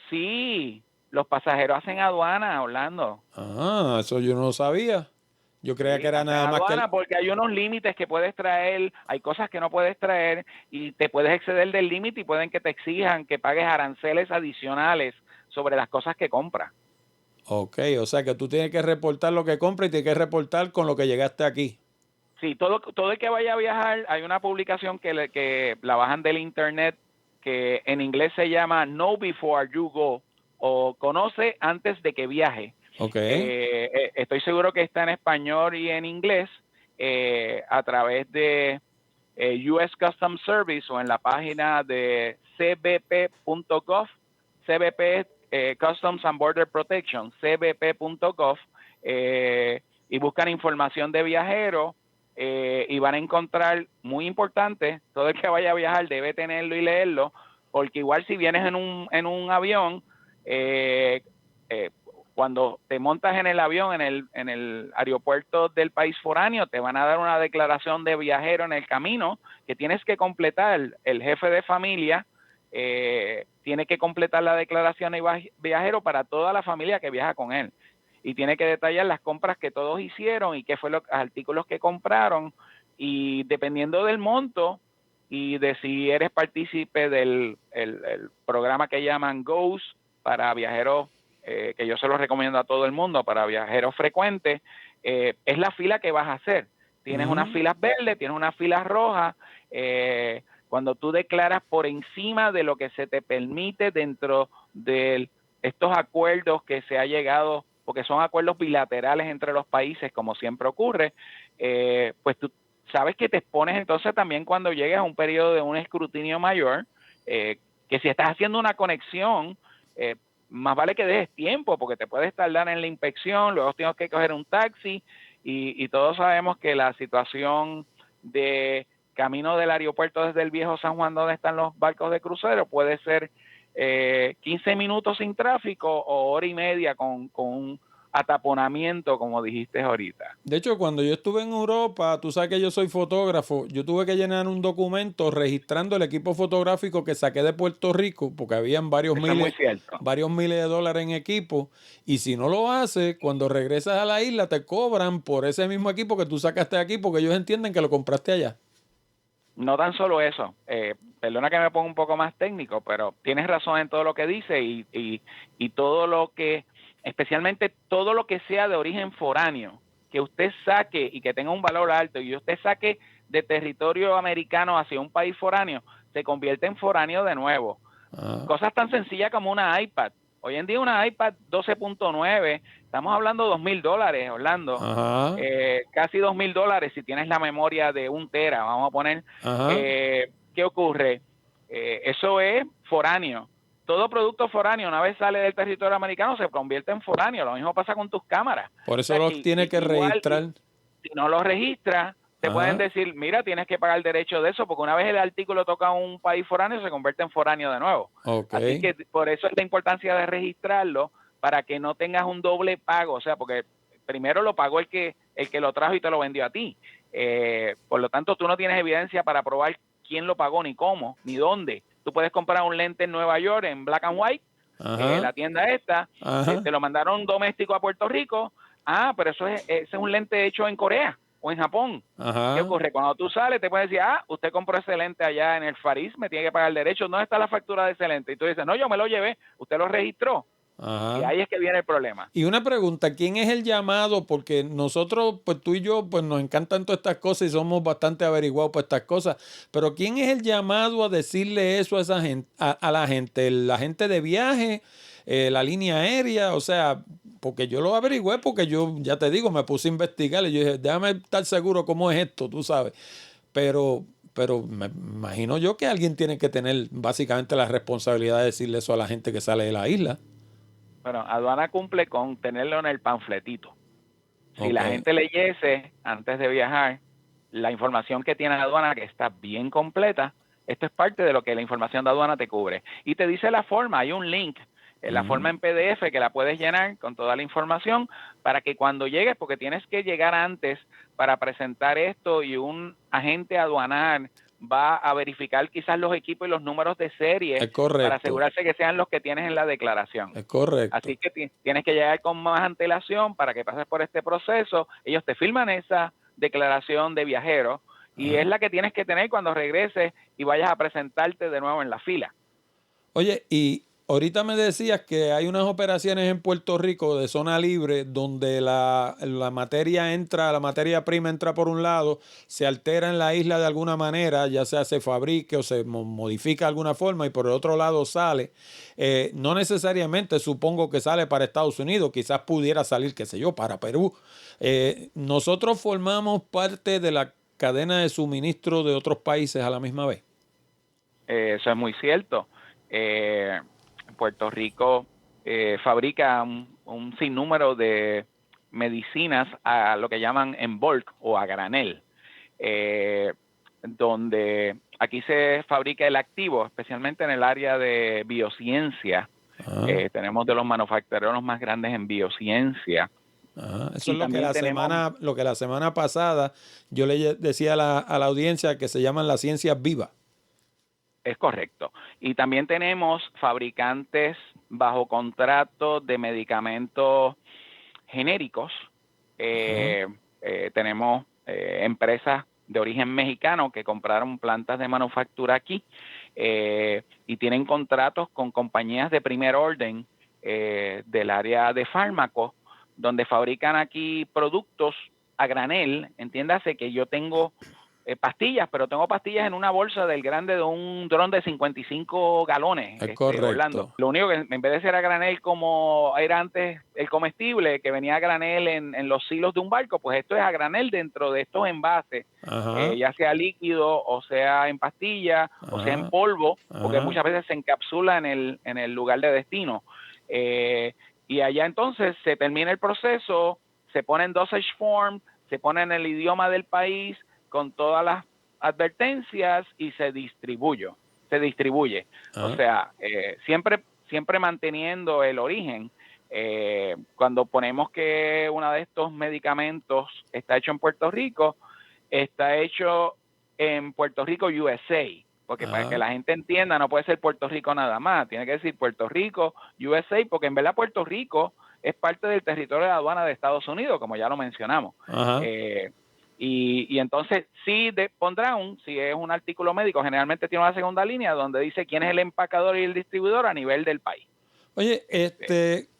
Sí, los pasajeros hacen aduana, Orlando. Eso yo no lo sabía. Yo creía que era nada más porque hay unos límites que puedes traer, hay cosas que no puedes traer y te puedes exceder del límite y pueden que te exijan que pagues aranceles adicionales sobre las cosas que compras. Ok, o sea que tú tienes que reportar lo que compras y tienes que reportar con lo que llegaste aquí. Sí, todo el que vaya a viajar, hay una publicación que la bajan del internet que en inglés se llama Know Before You Go, o Conoce antes de que viaje. Okay. Estoy seguro que está en español y en inglés a través de US Customs Service o en la página de cbp.gov. CBP Customs and Border Protection, cbp.gov, y buscan información de viajeros y van a encontrar, muy importante, todo el que vaya a viajar debe tenerlo y leerlo, porque igual si vienes en un avión, cuando te montas en el avión en el aeropuerto del país foráneo, te van a dar una declaración de viajero en el camino que tienes que completar. El jefe de familia tiene que completar la declaración de viajero para toda la familia que viaja con él, y tiene que detallar las compras que todos hicieron y qué fue los artículos que compraron, y dependiendo del monto y de si eres partícipe del el programa que llaman GOES para viajeros, que yo se lo recomiendo a todo el mundo, para viajeros frecuentes, es la fila que vas a hacer. Tienes unas filas verdes, tienes unas filas rojas. Cuando tú declaras por encima de lo que se te permite dentro de estos acuerdos que se ha llegado, porque son acuerdos bilaterales entre los países, como siempre ocurre, pues tú sabes que te expones entonces también cuando llegues a un periodo de un escrutinio mayor, que si estás haciendo una conexión, más vale que dejes tiempo porque te puedes tardar en la inspección, luego tienes que coger un taxi y todos sabemos que la situación de camino del aeropuerto desde el viejo San Juan donde están los barcos de crucero puede ser 15 minutos sin tráfico o hora y media con un ataponamiento, como dijiste ahorita. De hecho, cuando yo estuve en Europa, tú sabes que yo soy fotógrafo, yo tuve que llenar un documento registrando el equipo fotográfico que saqué de Puerto Rico, porque habían Eso es muy cierto. varios miles de dólares en equipo, y si no lo haces, cuando regresas a la isla te cobran por ese mismo equipo que tú sacaste de aquí, porque ellos entienden que lo compraste allá. No tan solo eso, perdona que me ponga un poco más técnico, pero tienes razón en todo lo que dice y todo lo que, especialmente todo lo que sea de origen foráneo, que usted saque y que tenga un valor alto y usted saque de territorio americano hacia un país foráneo, se convierte en foráneo de nuevo. Cosas tan sencillas como una iPad. Hoy en día una iPad 12.9, estamos hablando de $2,000, Orlando. Casi $2,000 si tienes la memoria de 1 tera, vamos a poner. ¿Qué ocurre? Eso es foráneo. Todo producto foráneo, una vez sale del territorio americano, se convierte en foráneo. Lo mismo pasa con tus cámaras. Por eso los tiene que registrar. Si no los registras, te pueden decir, mira, tienes que pagar el derecho de eso, porque una vez el artículo toca a un país foráneo, se convierte en foráneo de nuevo. Así que por eso es la importancia de registrarlo, para que no tengas un doble pago, o sea, porque primero lo pagó el que lo trajo y te lo vendió a ti. Por lo tanto, tú no tienes evidencia para probar quién lo pagó, ni cómo, ni dónde. Tú puedes comprar un lente en Nueva York en Black and White, la tienda esta, te lo mandaron doméstico a Puerto Rico, pero ese es un lente hecho en Corea o en Japón. ¿Qué ocurre? Cuando tú sales, te pueden decir, usted compró ese lente allá en el Fariz, me tiene que pagar el derecho, ¿dónde está la factura de ese lente? Y tú dices, no, yo me lo llevé, usted lo registró. Y ahí es que viene el problema. Y una pregunta, ¿quién es el llamado? Porque nosotros, pues tú y yo, pues nos encantan todas estas cosas y somos bastante averiguados por estas cosas, pero ¿quién es el llamado a decirle eso a esa gente, a la gente? ¿La gente de viaje? ¿La línea aérea? O sea, porque yo lo averigüé porque yo, ya te digo, me puse a investigar y yo dije, déjame estar seguro cómo es esto, tú sabes. Pero me imagino yo que alguien tiene que tener básicamente la responsabilidad de decirle eso a la gente que sale de la isla. Bueno, aduana cumple con tenerlo en el panfletito. Si la gente leyese antes de viajar la información que tiene aduana, que está bien completa, esto es parte de lo que la información de aduana te cubre. Y te dice la forma, hay un link, la forma en PDF que la puedes llenar con toda la información para que cuando llegues, porque tienes que llegar antes para presentar esto y un agente aduanal va a verificar quizás los equipos y los números de serie para asegurarse que sean los que tienes en la declaración. Es correcto. Así que tienes que llegar con más antelación para que pases por este proceso. Ellos te firman esa declaración de viajero y es la que tienes que tener cuando regreses y vayas a presentarte de nuevo en la fila. Oye, y ahorita me decías que hay unas operaciones en Puerto Rico de zona libre donde la materia entra, la materia prima entra por un lado, se altera en la isla de alguna manera, ya sea se fabrique o se modifica de alguna forma y por el otro lado sale. No necesariamente supongo que sale para Estados Unidos, quizás pudiera salir, qué sé yo, para Perú. Nosotros formamos parte de la cadena de suministro de otros países a la misma vez. Eso es muy cierto. Puerto Rico fabrica un sinnúmero de medicinas a lo que llaman en bulk o a granel, donde aquí se fabrica el activo, especialmente en el área de biociencia. Tenemos de los manufactureros más grandes en biociencia. Eso es lo que la semana pasada yo le decía a la audiencia que se llaman las ciencias vivas. Es correcto. Y también tenemos fabricantes bajo contrato de medicamentos genéricos. Tenemos empresas de origen mexicano que compraron plantas de manufactura aquí y tienen contratos con compañías de primer orden del área de fármacos, donde fabrican aquí productos a granel. Entiéndase que yo tengo pastillas, pero tengo pastillas en una bolsa del grande de un dron de 55 galones, Es correcto. Orlando. Lo único que en vez de ser a granel como era antes el comestible, que venía a granel en los silos de un barco, pues esto es a granel dentro de estos envases, ya sea líquido o sea en pastilla o sea en polvo, porque muchas veces se encapsula en el lugar de destino. Y allá entonces se termina el proceso, se pone en dosage form, se pone en el idioma del país, con todas las advertencias y se distribuye. O sea, siempre manteniendo el origen. Cuando ponemos que uno de estos medicamentos está hecho en Puerto Rico, está hecho en Puerto Rico, USA, porque para que la gente entienda, no puede ser Puerto Rico nada más, tiene que decir Puerto Rico, USA, porque en verdad Puerto Rico es parte del territorio de aduana de Estados Unidos, como ya lo mencionamos. Y entonces sí pondrán, si es un artículo médico, generalmente tiene una segunda línea donde dice quién es el empacador y el distribuidor a nivel del país. Oye,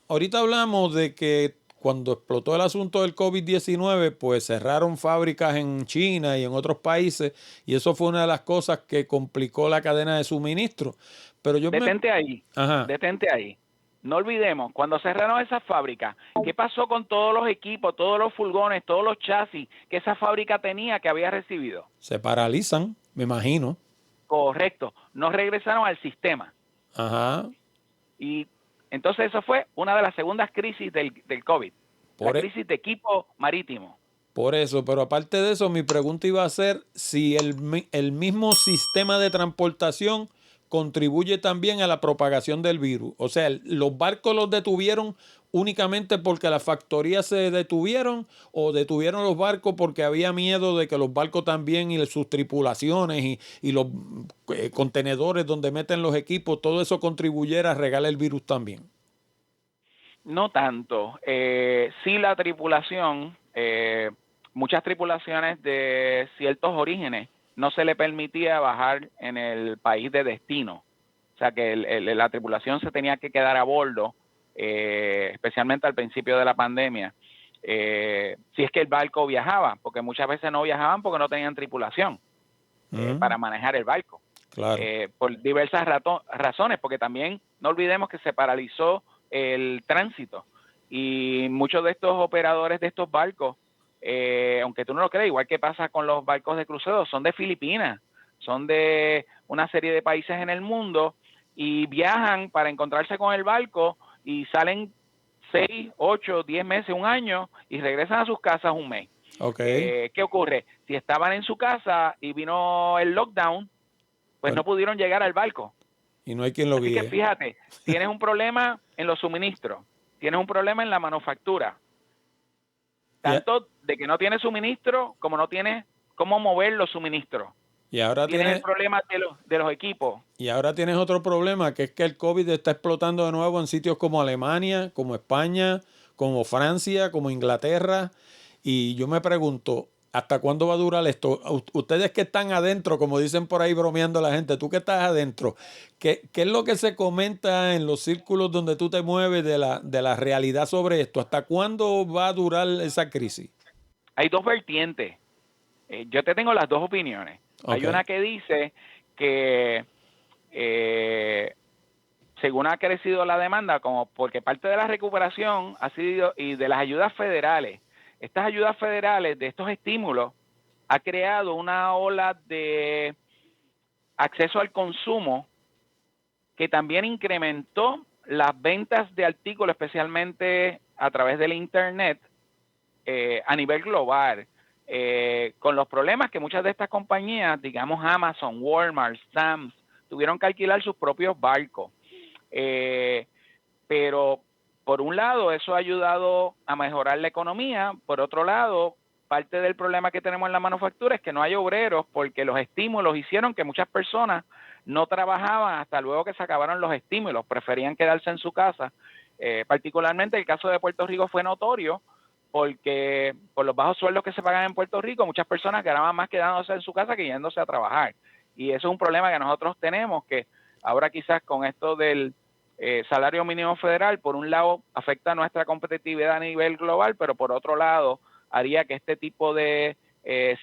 ahorita hablamos de que cuando explotó el asunto del COVID-19, pues cerraron fábricas en China y en otros países, y eso fue una de las cosas que complicó la cadena de suministro. Pero Detente ahí. No olvidemos, cuando cerraron esas fábricas, ¿qué pasó con todos los equipos, todos los furgones, todos los chasis que esa fábrica tenía, que había recibido? Se paralizan, me imagino. Correcto, no regresaron al sistema. Y entonces eso fue una de las segundas crisis del COVID, la crisis de equipo marítimo. Por eso, pero aparte de eso, mi pregunta iba a ser si el mismo sistema de transportación contribuye también a la propagación del virus. O sea, ¿los barcos los detuvieron únicamente porque las factorías se detuvieron o detuvieron los barcos porque había miedo de que los barcos también y sus tripulaciones y los contenedores donde meten los equipos, todo eso contribuyera a regar el virus también? No tanto. Sí, la tripulación, muchas tripulaciones de ciertos orígenes, no se le permitía bajar en el país de destino. O sea que la tripulación se tenía que quedar a bordo, especialmente al principio de la pandemia, si es que el barco viajaba, porque muchas veces no viajaban porque no tenían tripulación para manejar el barco. Claro. Por diversas razones, porque también no olvidemos que se paralizó el tránsito y muchos de estos operadores de estos barcos, aunque tú no lo creas, igual que pasa con los barcos de crucero, son de Filipinas, son de una serie de países en el mundo y viajan para encontrarse con el barco y salen 6, 8, 10 meses, un año y regresan a sus casas un mes. ¿Qué ocurre? Si estaban en su casa y vino el lockdown, pues no pudieron llegar al barco. Y no hay quien lo guíe. Así que fíjate, tienes un problema en los suministros, tienes un problema en la manufactura. Tanto de que no tienes suministro como no tienes cómo mover los suministros. Y ahora tienes el problema de los equipos. Y ahora tienes otro problema, que es que el COVID está explotando de nuevo en sitios como Alemania, como España, como Francia, como Inglaterra. Y yo me pregunto, ¿hasta cuándo va a durar esto? Ustedes que están adentro, como dicen por ahí bromeando la gente, tú que estás adentro, ¿qué es lo que se comenta en los círculos donde tú te mueves de la realidad sobre esto? ¿Hasta cuándo va a durar esa crisis? Hay dos vertientes. Yo te tengo las dos opiniones. Hay una que dice que según ha crecido la demanda, como porque parte de la recuperación ha sido, y de las ayudas federales, estas ayudas federales de estos estímulos ha creado una ola de acceso al consumo que también incrementó las ventas de artículos, especialmente a través del internet, a nivel global, con los problemas que muchas de estas compañías, digamos Amazon, Walmart, Sam's, tuvieron que alquilar sus propios barcos. Pero por un lado eso ha ayudado a mejorar la economía, por otro lado parte del problema que tenemos en la manufactura es que no hay obreros porque los estímulos hicieron que muchas personas no trabajaban hasta luego que se acabaron los estímulos, preferían quedarse en su casa. Particularmente el caso de Puerto Rico fue notorio porque por los bajos sueldos que se pagan en Puerto Rico muchas personas ganaban más quedándose en su casa que yéndose a trabajar, y eso es un problema que nosotros tenemos, que ahora quizás con esto del salario mínimo federal, por un lado afecta nuestra competitividad a nivel global, pero por otro lado haría que este tipo de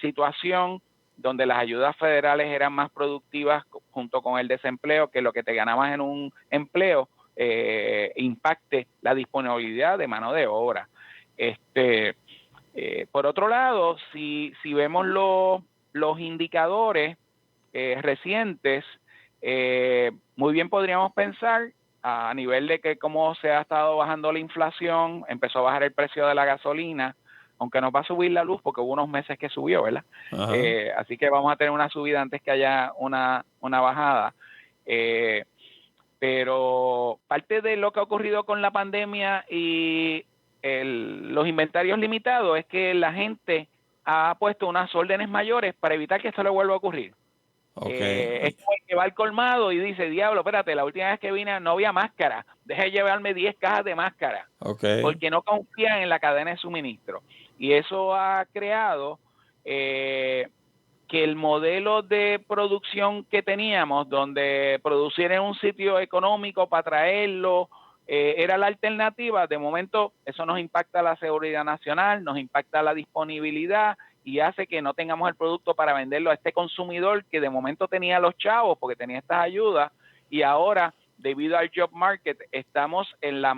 situación donde las ayudas federales eran más productivas junto con el desempleo, que lo que te ganabas en un empleo impacte la disponibilidad de mano de obra. Por otro lado, si vemos los indicadores recientes, muy bien podríamos pensar a nivel de que cómo se ha estado bajando la inflación, empezó a bajar el precio de la gasolina, aunque no va a subir la luz porque hubo unos meses que subió, ¿verdad? Así que vamos a tener una subida antes que haya una bajada. Pero parte de lo que ha ocurrido con la pandemia y los inventarios limitados es que la gente ha puesto unas órdenes mayores para evitar que esto le vuelva a ocurrir. Es como el que va al colmado y dice, diablo, espérate, la última vez que vine no había máscara, deja de llevarme 10 cajas de máscara, porque no confían en la cadena de suministro. Y eso ha creado que el modelo de producción que teníamos, donde producir en un sitio económico para traerlo, era la alternativa. De momento eso nos impacta la seguridad nacional, nos impacta la disponibilidad y hace que no tengamos el producto para venderlo a este consumidor que de momento tenía los chavos porque tenía estas ayudas, y ahora debido al job market estamos en la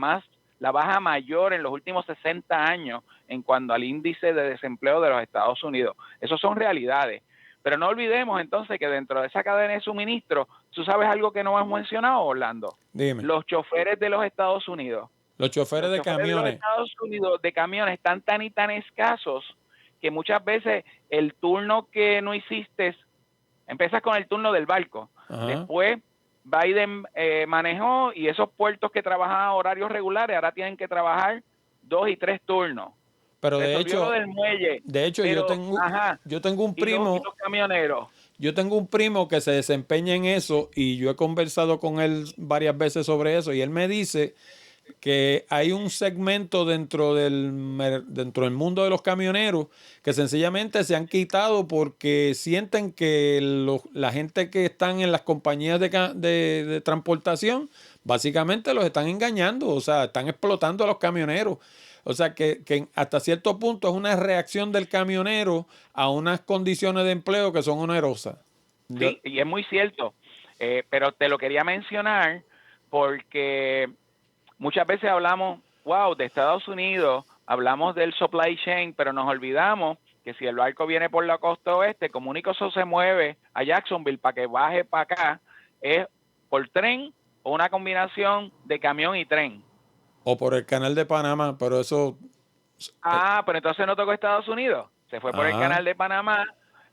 baja mayor en los últimos 60 años en cuanto al índice de desempleo de los Estados Unidos. Esas son realidades. Pero no olvidemos entonces que dentro de esa cadena de suministro, ¿tú sabes algo que no hemos mencionado, Orlando? Dime. Los choferes de los Estados Unidos. Los choferes de camiones. De los Estados Unidos de camiones están tan y tan escasos que muchas veces el turno que no hiciste, empiezas con el turno del barco. Después Biden manejó y esos puertos que trabajaban a horarios regulares ahora tienen que trabajar 2 y 3 turnos. Pero de hecho, del muelle, yo tengo un primo, y los camioneros. Yo tengo un primo que se desempeña en eso y yo he conversado con él varias veces sobre eso y él me dice que hay un segmento dentro del mundo de los camioneros que sencillamente se han quitado porque sienten que la gente que están en las compañías de transportación básicamente los están engañando, o sea, están explotando a los camioneros. O sea, que hasta cierto punto es una reacción del camionero a unas condiciones de empleo que son onerosas. Sí, y es muy cierto, pero te lo quería mencionar porque muchas veces hablamos, de Estados Unidos, hablamos del supply chain, pero nos olvidamos que si el barco viene por la costa oeste, como único eso se mueve a Jacksonville para que baje para acá, es por tren o una combinación de camión y tren. O por el canal de Panamá, pero eso... pero entonces no tocó Estados Unidos, se fue por el canal de Panamá,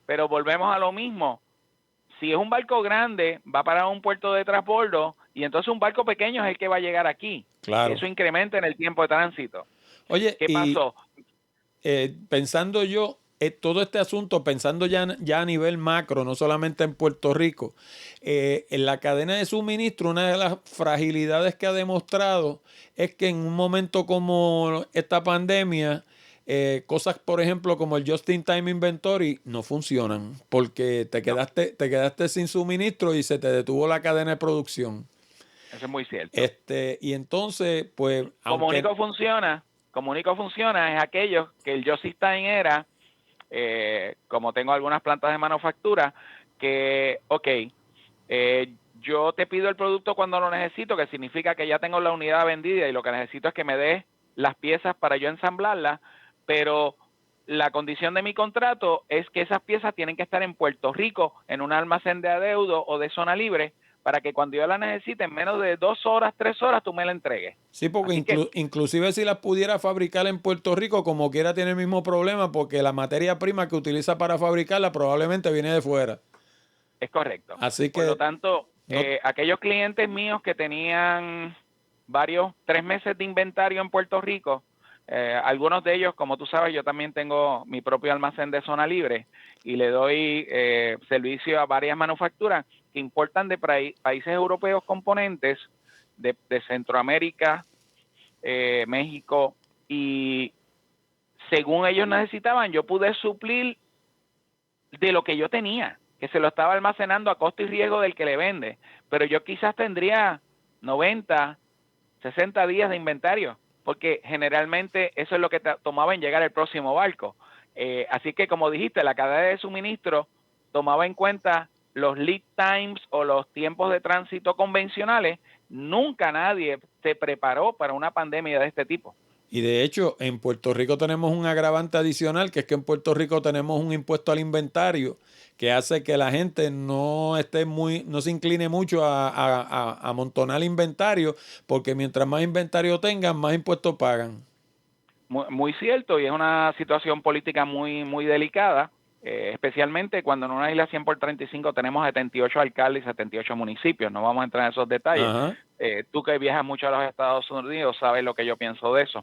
pero volvemos a lo mismo. Si es un barco grande, va para un puerto de transbordo y entonces un barco pequeño es el que va a llegar aquí. Claro. Eso incrementa en el tiempo de tránsito. Oye, ¿qué pasó? Pensando yo, todo este asunto, pensando ya a nivel macro, no solamente en Puerto Rico, en la cadena de suministro, una de las fragilidades que ha demostrado es que en un momento como esta pandemia, cosas, por ejemplo, como el Just-in-Time Inventory no funcionan porque te quedaste sin suministro y se te detuvo la cadena de producción. Eso es muy cierto. Y entonces, pues... Como único funciona es aquello que el Just-in-Time era, como tengo algunas plantas de manufactura, que, yo te pido el producto cuando lo necesito, que significa que ya tengo la unidad vendida y lo que necesito es que me des las piezas para yo ensamblarlas, pero la condición de mi contrato es que esas piezas tienen que estar en Puerto Rico, en un almacén de adeudo o de zona libre, para que cuando yo la necesite, en menos de 2 horas, 3 horas, tú me la entregues. Sí, porque inclusive si las pudiera fabricar en Puerto Rico, como quiera tiene el mismo problema, porque la materia prima que utiliza para fabricarla probablemente viene de fuera. Es correcto. Así que, por lo tanto, aquellos clientes míos que tenían 3 meses de inventario en Puerto Rico, algunos de ellos, como tú sabes, yo también tengo mi propio almacén de zona libre y le doy servicio a varias manufacturas que importan de países europeos componentes de Centroamérica, México, y según ellos necesitaban, yo pude suplir de lo que yo tenía, que se lo estaba almacenando a costo y riesgo del que le vende, pero yo quizás tendría 90, 60 días de inventario, porque generalmente eso es lo que tomaba en llegar el próximo barco. Así que, como dijiste, la cadena de suministro tomaba en cuenta los lead times o los tiempos de tránsito convencionales, nunca nadie se preparó para una pandemia de este tipo. Y de hecho, en Puerto Rico tenemos un agravante adicional, que es que en Puerto Rico tenemos un impuesto al inventario que hace que la gente no se incline mucho a amontonar inventario, porque mientras más inventario tengan, más impuestos pagan. Muy cierto, y es una situación política muy delicada, especialmente cuando en una isla 100 por 35 tenemos 78 alcaldes y 78 municipios. No vamos a entrar en esos detalles. Ajá. Tú que viajas mucho a los Estados Unidos sabes lo que yo pienso de eso.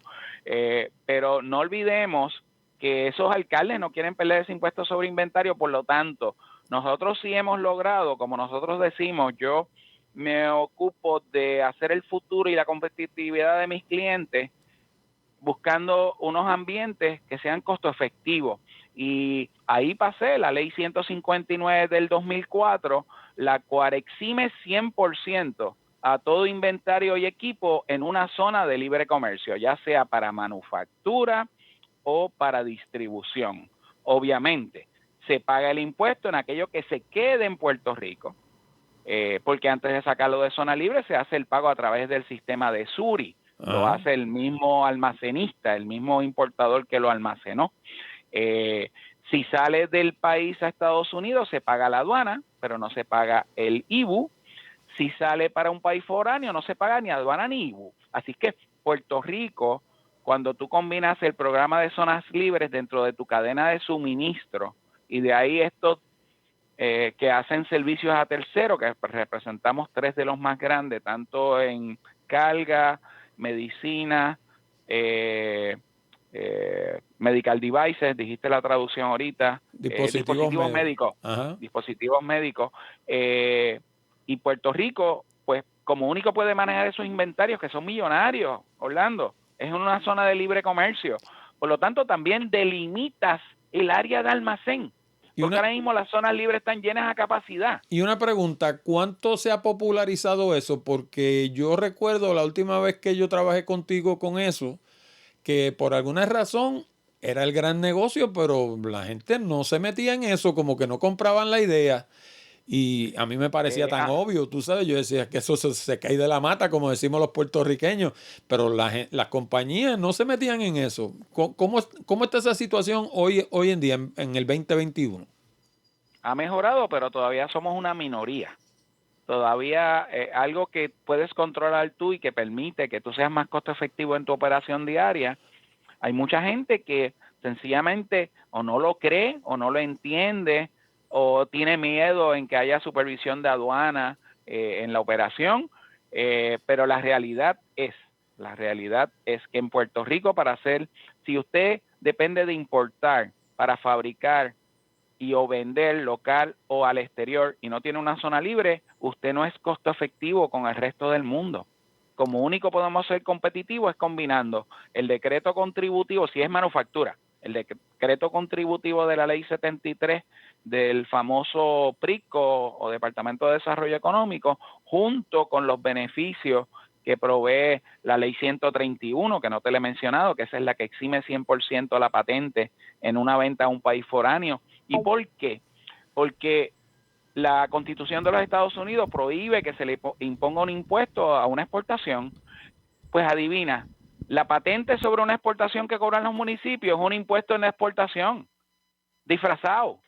Pero no olvidemos que esos alcaldes no quieren perder ese impuesto sobre inventario, por lo tanto, nosotros sí hemos logrado, como nosotros decimos, yo me ocupo de hacer el futuro y la competitividad de mis clientes, buscando unos ambientes que sean costo efectivos. Y ahí pasé la ley 159 del 2004, la cual exime 100% a todo inventario y equipo en una zona de libre comercio, ya sea para manufactura o para distribución. Obviamente, se paga el impuesto en aquello que se quede en Puerto Rico, porque antes de sacarlo de zona libre se hace el pago a través del sistema de SURI. Lo hace el mismo almacenista, el mismo importador que lo almacenó. Si sale del país a Estados Unidos, se paga la aduana, pero no se paga el IBU. Si sale para un país foráneo, no se paga ni aduana ni IBU. Así que Puerto Rico, cuando tú combinas el programa de zonas libres dentro de tu cadena de suministro, y de ahí estos que hacen servicios a terceros, que representamos 3 de los más grandes, tanto en carga, medicina, medical devices, dijiste la traducción ahorita, dispositivos médicos, dispositivos médicos, y Puerto Rico, pues como único puede manejar esos inventarios que son millonarios, Orlando, es una zona de libre comercio, por lo tanto también delimitas el área de almacén, porque ahora mismo las zonas libres están llenas a capacidad. Y una pregunta, ¿cuánto se ha popularizado eso? Porque yo recuerdo la última vez que yo trabajé contigo con eso, que por alguna razón era el gran negocio, pero la gente no se metía en eso, como que no compraban la idea. Y a mí me parecía tan obvio, tú sabes, yo decía que eso se cae de la mata, como decimos los puertorriqueños, pero las compañías no se metían en eso. ¿Cómo está esa situación hoy en día, en el 2021? Ha mejorado, pero todavía somos una minoría. Todavía algo que puedes controlar tú y que permite que tú seas más costo efectivo en tu operación diaria. Hay mucha gente que sencillamente o no lo cree o no lo entiende o tiene miedo en que haya supervisión de aduana en la operación, pero la realidad es que en Puerto Rico si usted depende de importar para fabricar y o vender local o al exterior y no tiene una zona libre, usted no es costo efectivo con el resto del mundo. Como único podemos ser competitivos es combinando el decreto contributivo, si es manufactura, el decreto contributivo de la ley 73 del famoso PRICO o Departamento de Desarrollo Económico, junto con los beneficios que provee la ley 131, que no te le he mencionado, que esa es la que exime 100% la patente en una venta a un país foráneo. ¿Y por qué? Porque la Constitución de los Estados Unidos prohíbe que se le imponga un impuesto a una exportación. Pues adivina, la patente sobre una exportación que cobran los municipios es un impuesto en la exportación, disfrazado.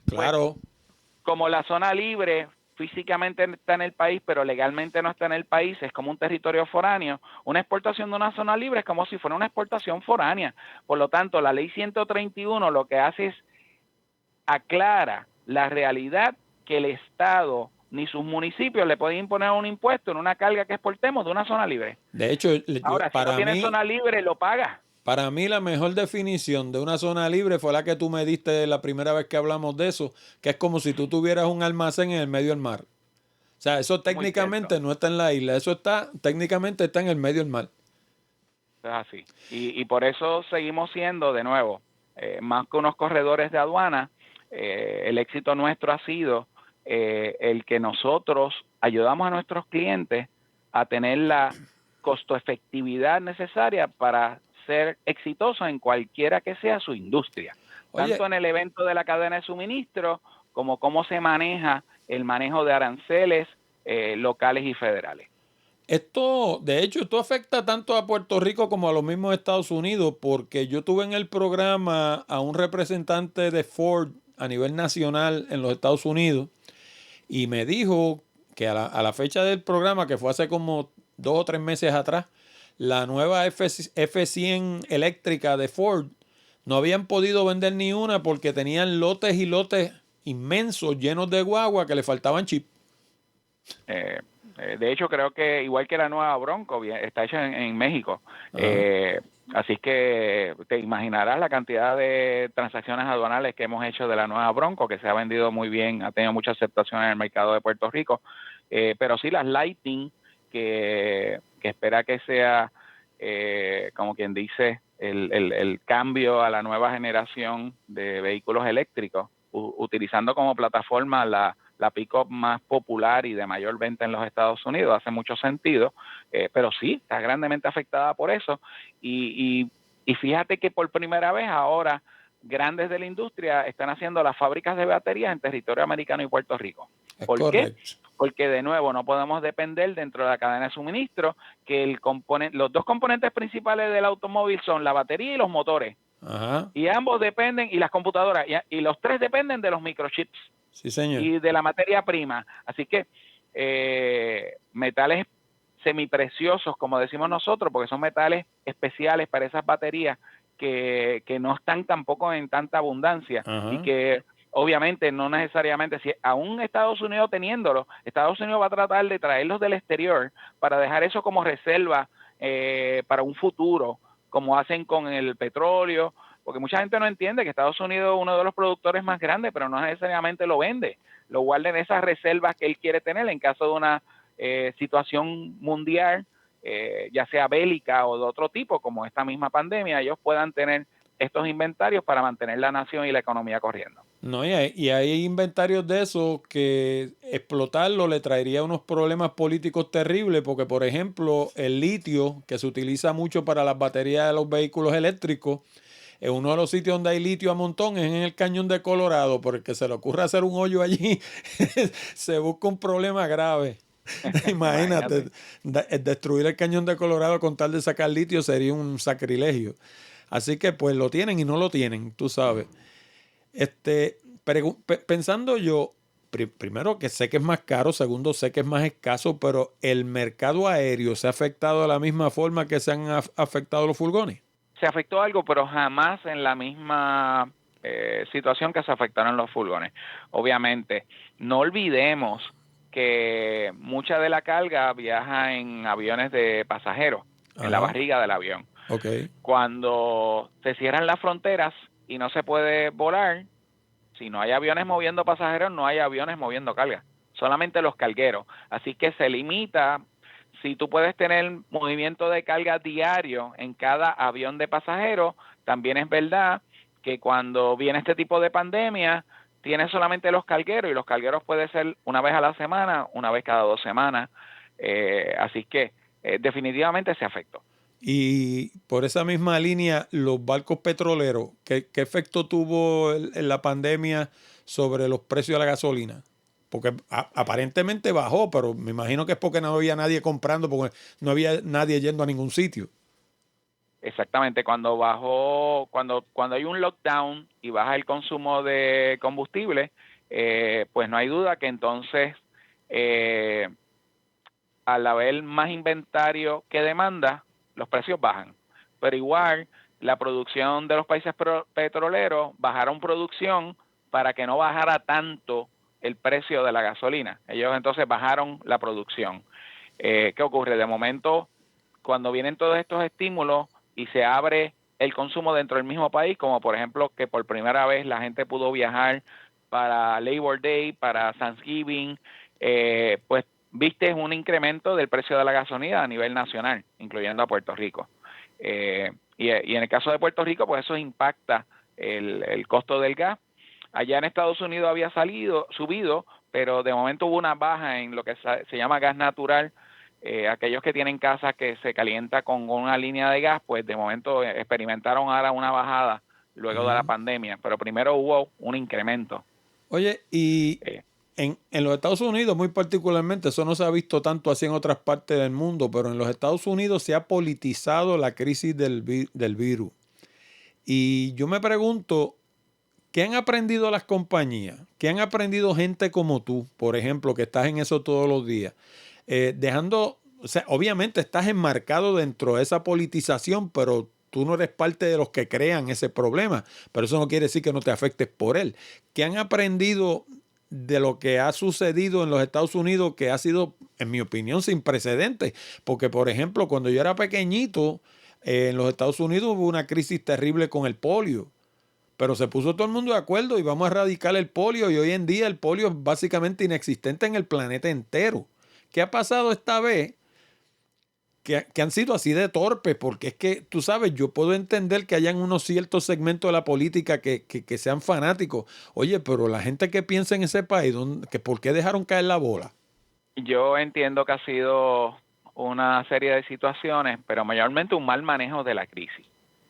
Claro. Pues, como la zona libre físicamente está en el país, pero legalmente no está en el país, es como un territorio foráneo, una exportación de una zona libre es como si fuera una exportación foránea. Por lo tanto, la ley 131 lo que hace es aclara la realidad que el Estado ni sus municipios le pueden imponer un impuesto en una carga que exportemos de una zona libre. De hecho, ahora, si no tiene zona libre, lo paga. Para mí la mejor definición de una zona libre fue la que tú me diste la primera vez que hablamos de eso, que es como si tú tuvieras un almacén en el medio del mar. O sea, eso técnicamente no está en la isla, eso técnicamente está en el medio del mar. Es así. Y por eso seguimos siendo, de nuevo, más que unos corredores de aduana, el éxito nuestro ha sido el que nosotros ayudamos a nuestros clientes a tener la costo efectividad necesaria para ser exitosos en cualquiera que sea su industria. Tanto en el evento de la cadena de suministro como cómo se maneja el manejo de aranceles locales y federales. De hecho, esto afecta tanto a Puerto Rico como a los mismos Estados Unidos, porque yo tuve en el programa a un representante de Ford a nivel nacional en los Estados Unidos y me dijo que a la fecha del programa, que fue hace como 2 o 3 meses atrás, la nueva F100 eléctrica de Ford no habían podido vender ni una porque tenían lotes y lotes inmensos llenos de guagua que le faltaban chip. De hecho, creo que igual que la nueva Bronco, está hecha en México. Así que te imaginarás la cantidad de transacciones aduanales que hemos hecho de la nueva Bronco, que se ha vendido muy bien, ha tenido mucha aceptación en el mercado de Puerto Rico. Pero sí, las Lightning, que espera que sea, como quien dice, el cambio a la nueva generación de vehículos eléctricos, utilizando como plataforma la pick-up más popular y de mayor venta en los Estados Unidos, hace mucho sentido, pero sí, está grandemente afectada por eso. Y fíjate que por primera vez ahora grandes de la industria están haciendo las fábricas de baterías en territorio americano y Puerto Rico. ¿Por qué? Porque de nuevo no podemos depender dentro de la cadena de suministro que los dos componentes principales del automóvil son la batería y los motores. Ajá. Y ambos dependen, y las computadoras, y los tres dependen de los microchips. Sí, señor. Y de la materia prima. Así que metales semipreciosos, como decimos nosotros, porque son metales especiales para esas baterías que no están tampoco en tanta abundancia. Ajá. Y que obviamente no necesariamente, si aún Estados Unidos teniéndolo, Estados Unidos va a tratar de traerlos del exterior para dejar eso como reserva para un futuro, como hacen con el petróleo, porque mucha gente no entiende que Estados Unidos es uno de los productores más grandes, pero no necesariamente lo vende, lo guarda en esas reservas que él quiere tener en caso de una situación mundial, ya sea bélica o de otro tipo, como esta misma pandemia, ellos puedan tener estos inventarios para mantener la nación y la economía corriendo. No, y hay inventarios de esos que explotarlo le traería unos problemas políticos terribles, porque por ejemplo el litio, que se utiliza mucho para las baterías de los vehículos eléctricos, en uno de los sitios donde hay litio a montón es en el Cañón de Colorado, porque se le ocurre hacer un hoyo allí, se busca un problema grave. Imagínate, destruir el Cañón de Colorado con tal de sacar litio sería un sacrilegio. Así que pues lo tienen y no lo tienen, tú sabes. Pensando yo, primero que sé que es más caro, segundo sé que es más escaso, pero el mercado aéreo se ha afectado de la misma forma que se han afectado los furgones. Se afectó algo, pero jamás en la misma situación que se afectaron los furgones. Obviamente, no olvidemos que mucha de la carga viaja en aviones de pasajeros, en la barriga del avión. Okay. Cuando se cierran las fronteras y no se puede volar, si no hay aviones moviendo pasajeros, no hay aviones moviendo carga, solamente los cargueros. Así que se limita, si tú puedes tener movimiento de carga diario en cada avión de pasajeros, también es verdad que cuando viene este tipo de pandemia, tienes solamente los cargueros y los cargueros puede ser una vez a la semana, una vez cada 2 semanas. Así que definitivamente se afectó. Y por esa misma línea, los barcos petroleros, ¿qué efecto tuvo en la pandemia sobre los precios de la gasolina? Porque aparentemente bajó, pero me imagino que es porque no había nadie comprando, porque no había nadie yendo a ningún sitio. Exactamente, cuando hay un lockdown y baja el consumo de combustible, pues no hay duda que entonces al haber más inventario que demanda, los precios bajan. Pero igual, la producción de los países petroleros bajaron producción para que no bajara tanto el precio de la gasolina. Ellos entonces bajaron la producción. ¿Qué ocurre? De momento, cuando vienen todos estos estímulos y se abre el consumo dentro del mismo país, como por ejemplo que por primera vez la gente pudo viajar para Labor Day, para Thanksgiving, pues viste un incremento del precio de la gasolina a nivel nacional, incluyendo a Puerto Rico. Y en el caso de Puerto Rico, pues eso impacta el costo del gas. Allá en Estados Unidos había subido, pero de momento hubo una baja en lo que se llama gas natural. Aquellos que tienen casas que se calienta con una línea de gas, pues de momento experimentaron ahora una bajada luego de la pandemia, pero primero hubo un incremento. Oye, y Eh, en los Estados Unidos muy particularmente, eso no se ha visto tanto así en otras partes del mundo, pero en los Estados Unidos se ha politizado la crisis del virus. Y yo me pregunto, ¿qué han aprendido las compañías? ¿Qué han aprendido gente como tú, por ejemplo, que estás en eso todos los días? O sea, obviamente estás enmarcado dentro de esa politización, pero tú no eres parte de los que crean ese problema. Pero eso no quiere decir que no te afectes por él. ¿Qué han aprendido de lo que ha sucedido en los Estados Unidos, que ha sido, en mi opinión, sin precedentes? Porque, por ejemplo, cuando yo era pequeñito, en los Estados Unidos hubo una crisis terrible con el polio. Pero se puso todo el mundo de acuerdo y vamos a erradicar el polio, y hoy en día el polio es básicamente inexistente en el planeta entero. ¿Qué ha pasado esta vez? Que han sido así de torpes, porque es que, tú sabes, yo puedo entender que hayan unos ciertos segmentos de la política que sean fanáticos. Oye, pero la gente que piensa en ese país, que ¿por qué dejaron caer la bola? yo entiendo que ha sido una serie de situaciones, pero mayormente un mal manejo de la crisis.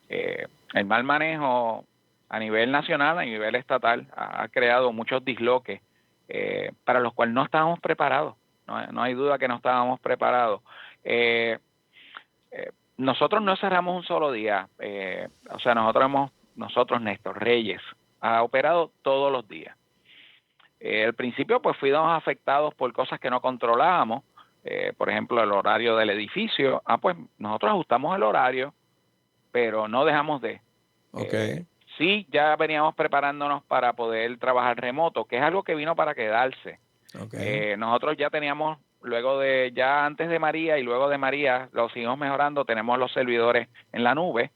El mal manejo a nivel nacional, a nivel estatal, ha creado muchos disloques para los cuales no estábamos preparados. No hay duda que no estábamos preparados. Eh, Nosotros no cerramos un solo día. O sea, nosotros, Néstor Reyes, ha operado todos los días. Al principio, pues fuimos afectados por cosas que no controlábamos. Por ejemplo, el horario del edificio. Pues nosotros ajustamos el horario, pero no dejamos de. Ok, Sí, ya veníamos preparándonos para poder trabajar remoto, que es algo que vino para quedarse. ok. Nosotros ya teníamos, ya antes de María y luego de María, lo seguimos mejorando, tenemos los servidores en la nube,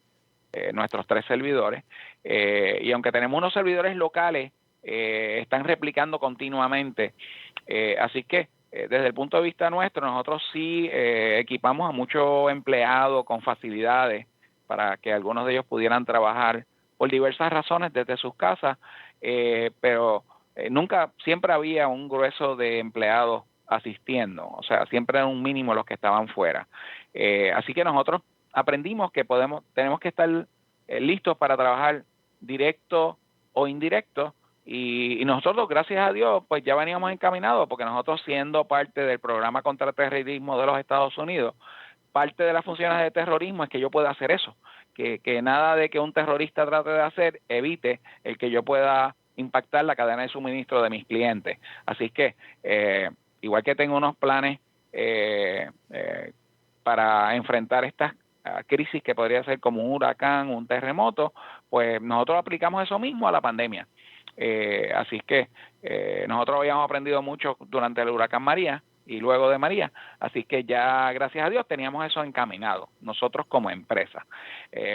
nuestros 3 servidores, y aunque tenemos unos servidores locales, están replicando continuamente. Así que, desde el punto de vista nuestro, nosotros sí equipamos a muchos empleados con facilidades para que algunos de ellos pudieran trabajar por diversas razones desde sus casas, pero siempre había un grueso de empleados asistiendo, o sea, siempre era un mínimo los que estaban fuera. Así que nosotros aprendimos que tenemos que estar listos para trabajar directo o indirecto, y nosotros, gracias a Dios, pues ya veníamos encaminados, porque nosotros, siendo parte del programa contra terrorismo de los Estados Unidos, parte de las funciones de terrorismo es que yo pueda hacer eso, que nada de que un terrorista trate de hacer evite el que yo pueda impactar la cadena de suministro de mis clientes. Así que, igual que tengo unos planes para enfrentar estas crisis que podría ser como un huracán, un terremoto, pues nosotros aplicamos eso mismo a la pandemia. Así que nosotros habíamos aprendido mucho durante el huracán María y luego de María, así que ya, gracias a Dios, teníamos eso encaminado, nosotros como empresa.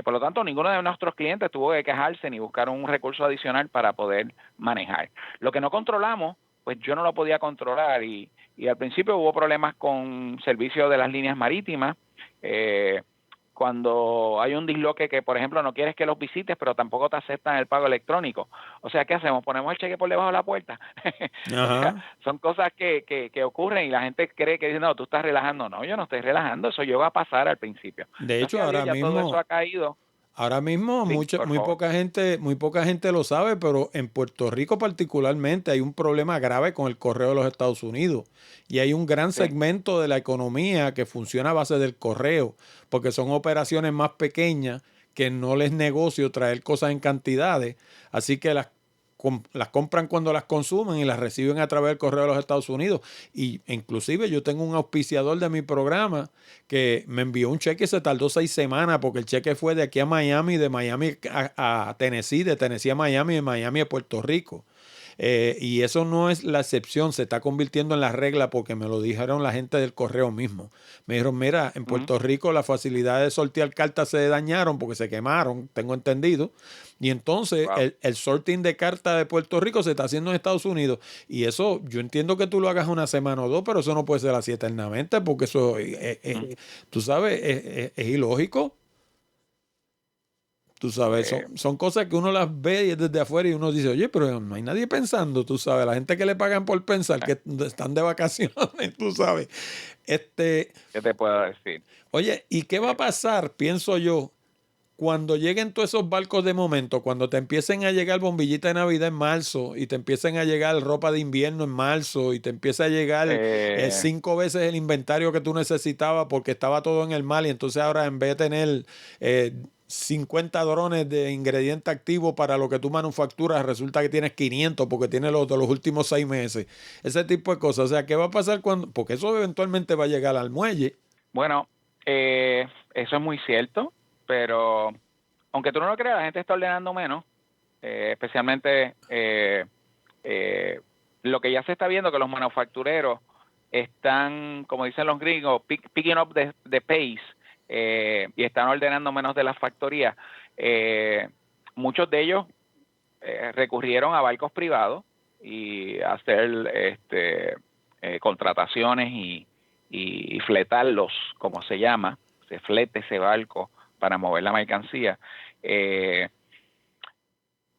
Por lo tanto, ninguno de nuestros clientes tuvo que quejarse ni buscar un recurso adicional para poder manejar. Lo que no controlamos, pues yo no lo podía controlar, y al principio hubo problemas con servicio de las líneas marítimas. Cuando hay un disloque que, por ejemplo, no quieres que los visites, pero tampoco te aceptan el pago electrónico. O sea, ¿qué hacemos? ¿Ponemos el cheque por debajo de la puerta? O sea, Ajá. son cosas que ocurren, y la gente cree que dice, no, tú estás relajando. No, yo no estoy relajando, eso llegó a pasar al principio. De hecho, Gracias a Dios ya todo eso ha caído. ahora mismo Sí, por favor. muy poca gente lo sabe, pero en Puerto Rico particularmente hay un problema grave con el correo de los Estados Unidos. Y hay un gran Sí. segmento de la economía que funciona a base del correo, porque son operaciones más pequeñas que no les negocio traer cosas en cantidades. Así que las compran cuando las consumen y las reciben a través del correo de los Estados Unidos. Y inclusive yo tengo un auspiciador de mi programa que me envió un cheque y se tardó 6 semanas, porque el cheque fue de aquí a Miami, de Miami a Tennessee, de Tennessee a Miami, de Miami a Puerto Rico. Y eso no es la excepción, se está convirtiendo en la regla, porque me lo dijeron la gente del correo mismo. Me dijeron, mira, en Puerto Rico las facilidades de sortear cartas se dañaron porque se quemaron, tengo entendido. Y entonces Wow. el sorting de cartas de Puerto Rico se está haciendo en Estados Unidos. Y eso, yo entiendo que tú lo hagas una semana o dos, pero eso no puede ser así eternamente, porque eso, tú sabes, es ilógico. Tú sabes, Eh, son cosas que uno las ve desde afuera y uno dice, oye, pero no hay nadie pensando, tú sabes, la gente que le pagan por pensar que están de vacaciones, tú sabes. Este, ¿Qué te puedo decir? Oye, ¿y qué va a Eh, pasar, pienso yo, cuando lleguen todos esos barcos de momento, cuando te empiecen a llegar bombillitas de Navidad en marzo y te empiecen a llegar ropa de invierno en marzo y te empieza a llegar 5 veces el inventario que tú necesitabas porque estaba todo en el mar y entonces ahora en vez de tener 50 drones de ingrediente activo para lo que tú manufacturas, resulta que tienes 500 porque tienes los de los últimos 6 meses. Ese tipo de cosas. O sea, ¿qué va a pasar cuando? Porque eso eventualmente va a llegar al muelle. Bueno, eso es muy cierto, pero aunque tú no lo creas, la gente está ordenando menos, especialmente lo que ya se está viendo, que los manufactureros están, como dicen los gringos, picking up the pace, y están ordenando menos de las factorías. Muchos de ellos recurrieron a barcos privados y a hacer contrataciones y fletarlos, como se llama, se flete ese barco para mover la mercancía.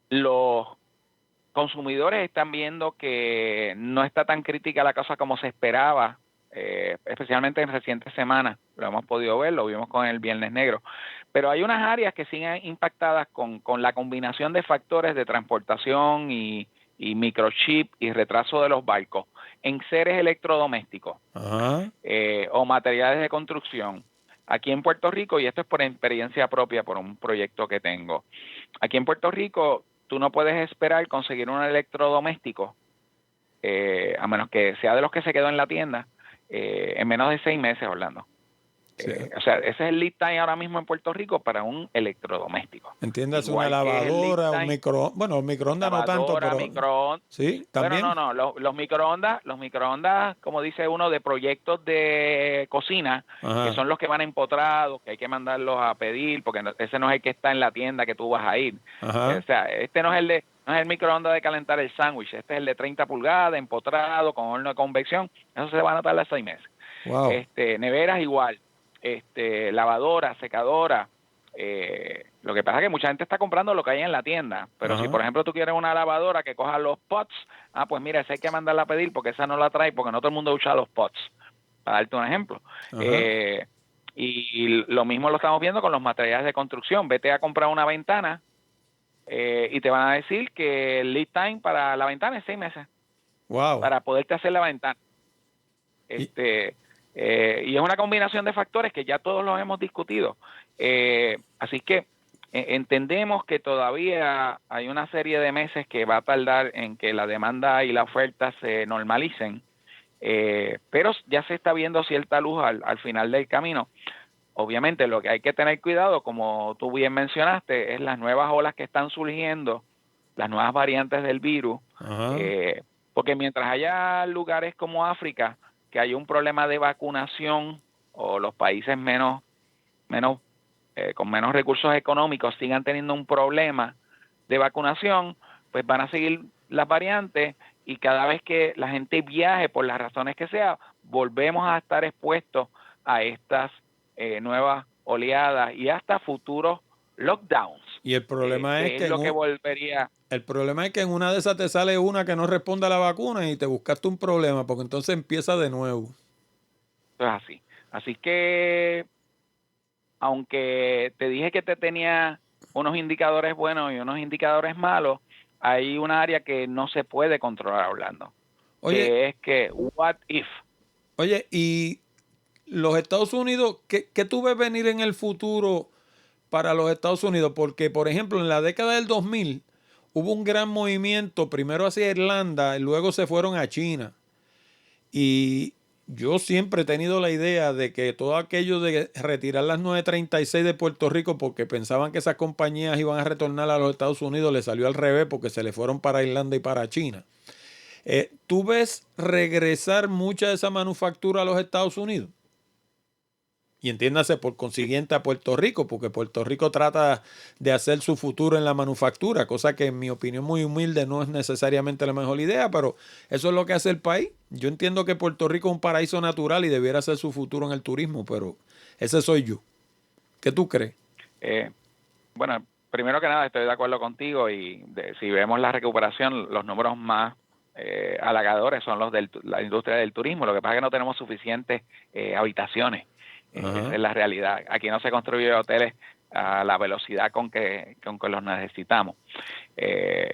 Los consumidores están viendo que no está tan crítica la cosa como se esperaba, especialmente en recientes semanas. Lo hemos podido ver, lo vimos con el Viernes Negro. Pero hay unas áreas que siguen impactadas con la combinación de factores de transportación y microchip y retraso de los barcos en seres electrodomésticos o materiales de construcción. Aquí en Puerto Rico, y esto es por experiencia propia, por un proyecto que tengo, aquí en Puerto Rico tú no puedes esperar conseguir un electrodoméstico, a menos que sea de los que se quedó en la tienda, en menos de 6 meses, Orlando. Sí. O sea, ese es el lead time ahora mismo en Puerto Rico para un electrodoméstico. Entiendas, una Igual lavadora, un microondas, bueno, microondas no tanto, pero microondas. sí, Bueno, también. no, los microondas, como dice uno, de proyectos de cocina, Ajá. que son los que van empotrados, que hay que mandarlos a pedir, porque ese no es el que está en la tienda que tú vas a ir. Ajá. O sea, este no es el microondas de calentar el sándwich, este es el de 30 pulgadas, empotrado, con horno de convección. Eso se va a tardar 6 meses. Wow. Neveras igual, lavadora, secadora. Lo que pasa es que mucha gente está comprando lo que hay en la tienda, pero si por ejemplo tú quieres una lavadora que coja los pots, pues mira, esa hay que mandarla a pedir porque esa no la trae, porque no todo el mundo usa los pots, para darte un ejemplo. Y lo mismo lo estamos viendo con los materiales de construcción. Vete a comprar una ventana y te van a decir que el lead time para la ventana es 6 meses. Wow. Para poderte hacer la ventana. Y es una combinación de factores que ya todos los hemos discutido. Así que entendemos que todavía hay una serie de meses que va a tardar en que la demanda y la oferta se normalicen, pero ya se está viendo cierta luz al final del camino. Obviamente lo que hay que tener cuidado, como tú bien mencionaste, es las nuevas olas que están surgiendo, las nuevas variantes del virus, porque mientras haya lugares como África que hay un problema de vacunación, o los países con menos recursos económicos sigan teniendo un problema de vacunación, pues van a seguir las variantes, y cada vez que la gente viaje por las razones que sea, volvemos a estar expuestos a estas nuevas oleadas y hasta futuros lockdowns. Y el problema es que volvería. El problema es que en una de esas te sale una que no responde a la vacuna y te buscaste un problema, porque entonces empieza de nuevo. Eso es así. Así que, aunque te dije que te tenía unos indicadores buenos y unos indicadores malos, hay un área que no se puede controlar, Orlando. Oye, que es que, what if? Oye, y los Estados Unidos, ¿qué tú ves venir en el futuro para los Estados Unidos? Porque, por ejemplo, en la década del 2000 hubo un gran movimiento, primero hacia Irlanda y luego se fueron a China. Y yo siempre he tenido la idea de que todo aquello de retirar las 936 de Puerto Rico porque pensaban que esas compañías iban a retornar a los Estados Unidos, le salió al revés porque se le fueron para Irlanda y para China. ¿Tú ves regresar mucha de esa manufactura a los Estados Unidos? Y entiéndase por consiguiente a Puerto Rico, porque Puerto Rico trata de hacer su futuro en la manufactura, cosa que en mi opinión muy humilde no es necesariamente la mejor idea, pero eso es lo que hace el país. Yo entiendo que Puerto Rico es un paraíso natural y debiera hacer su futuro en el turismo, pero ese soy yo. ¿Qué tú crees? Bueno, primero que nada estoy de acuerdo contigo, y si vemos la recuperación, los números más halagadores son los de la industria del turismo. Lo que pasa es que no tenemos suficientes habitaciones. Esa es la realidad. Aquí no se construyen hoteles a la velocidad con que los necesitamos.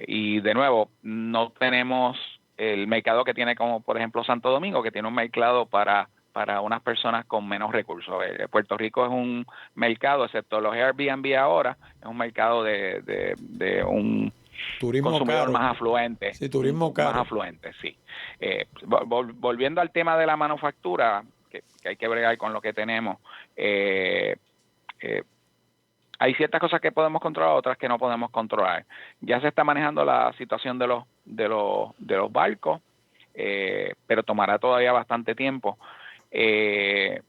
Y de nuevo, no tenemos el mercado que tiene como por ejemplo Santo Domingo, que tiene un mercado para unas personas con menos recursos. Puerto Rico es un mercado, excepto los Airbnb ahora, es un mercado de un turismo consumidor caro. más afluente. Sí, turismo caro. Más afluente, sí. Volviendo al tema de la manufactura, que hay que bregar con lo que tenemos, hay ciertas cosas que podemos controlar, otras que no podemos controlar. Ya se está manejando la situación de los barcos, pero tomará todavía bastante tiempo. En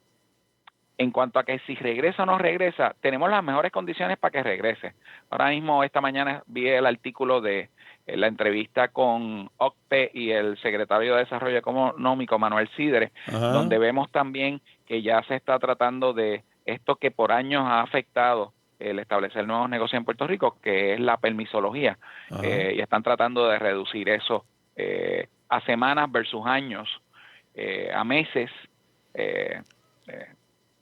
cuanto a que si regresa o no regresa, tenemos las mejores condiciones para que regrese. Ahora mismo, esta mañana, vi el artículo de la entrevista con OCPE y el secretario de Desarrollo Económico, Manuel Sidre, donde vemos también que ya se está tratando de esto que por años ha afectado el establecer nuevos negocios en Puerto Rico, que es la permisología, y están tratando de reducir eso a semanas versus años, a meses,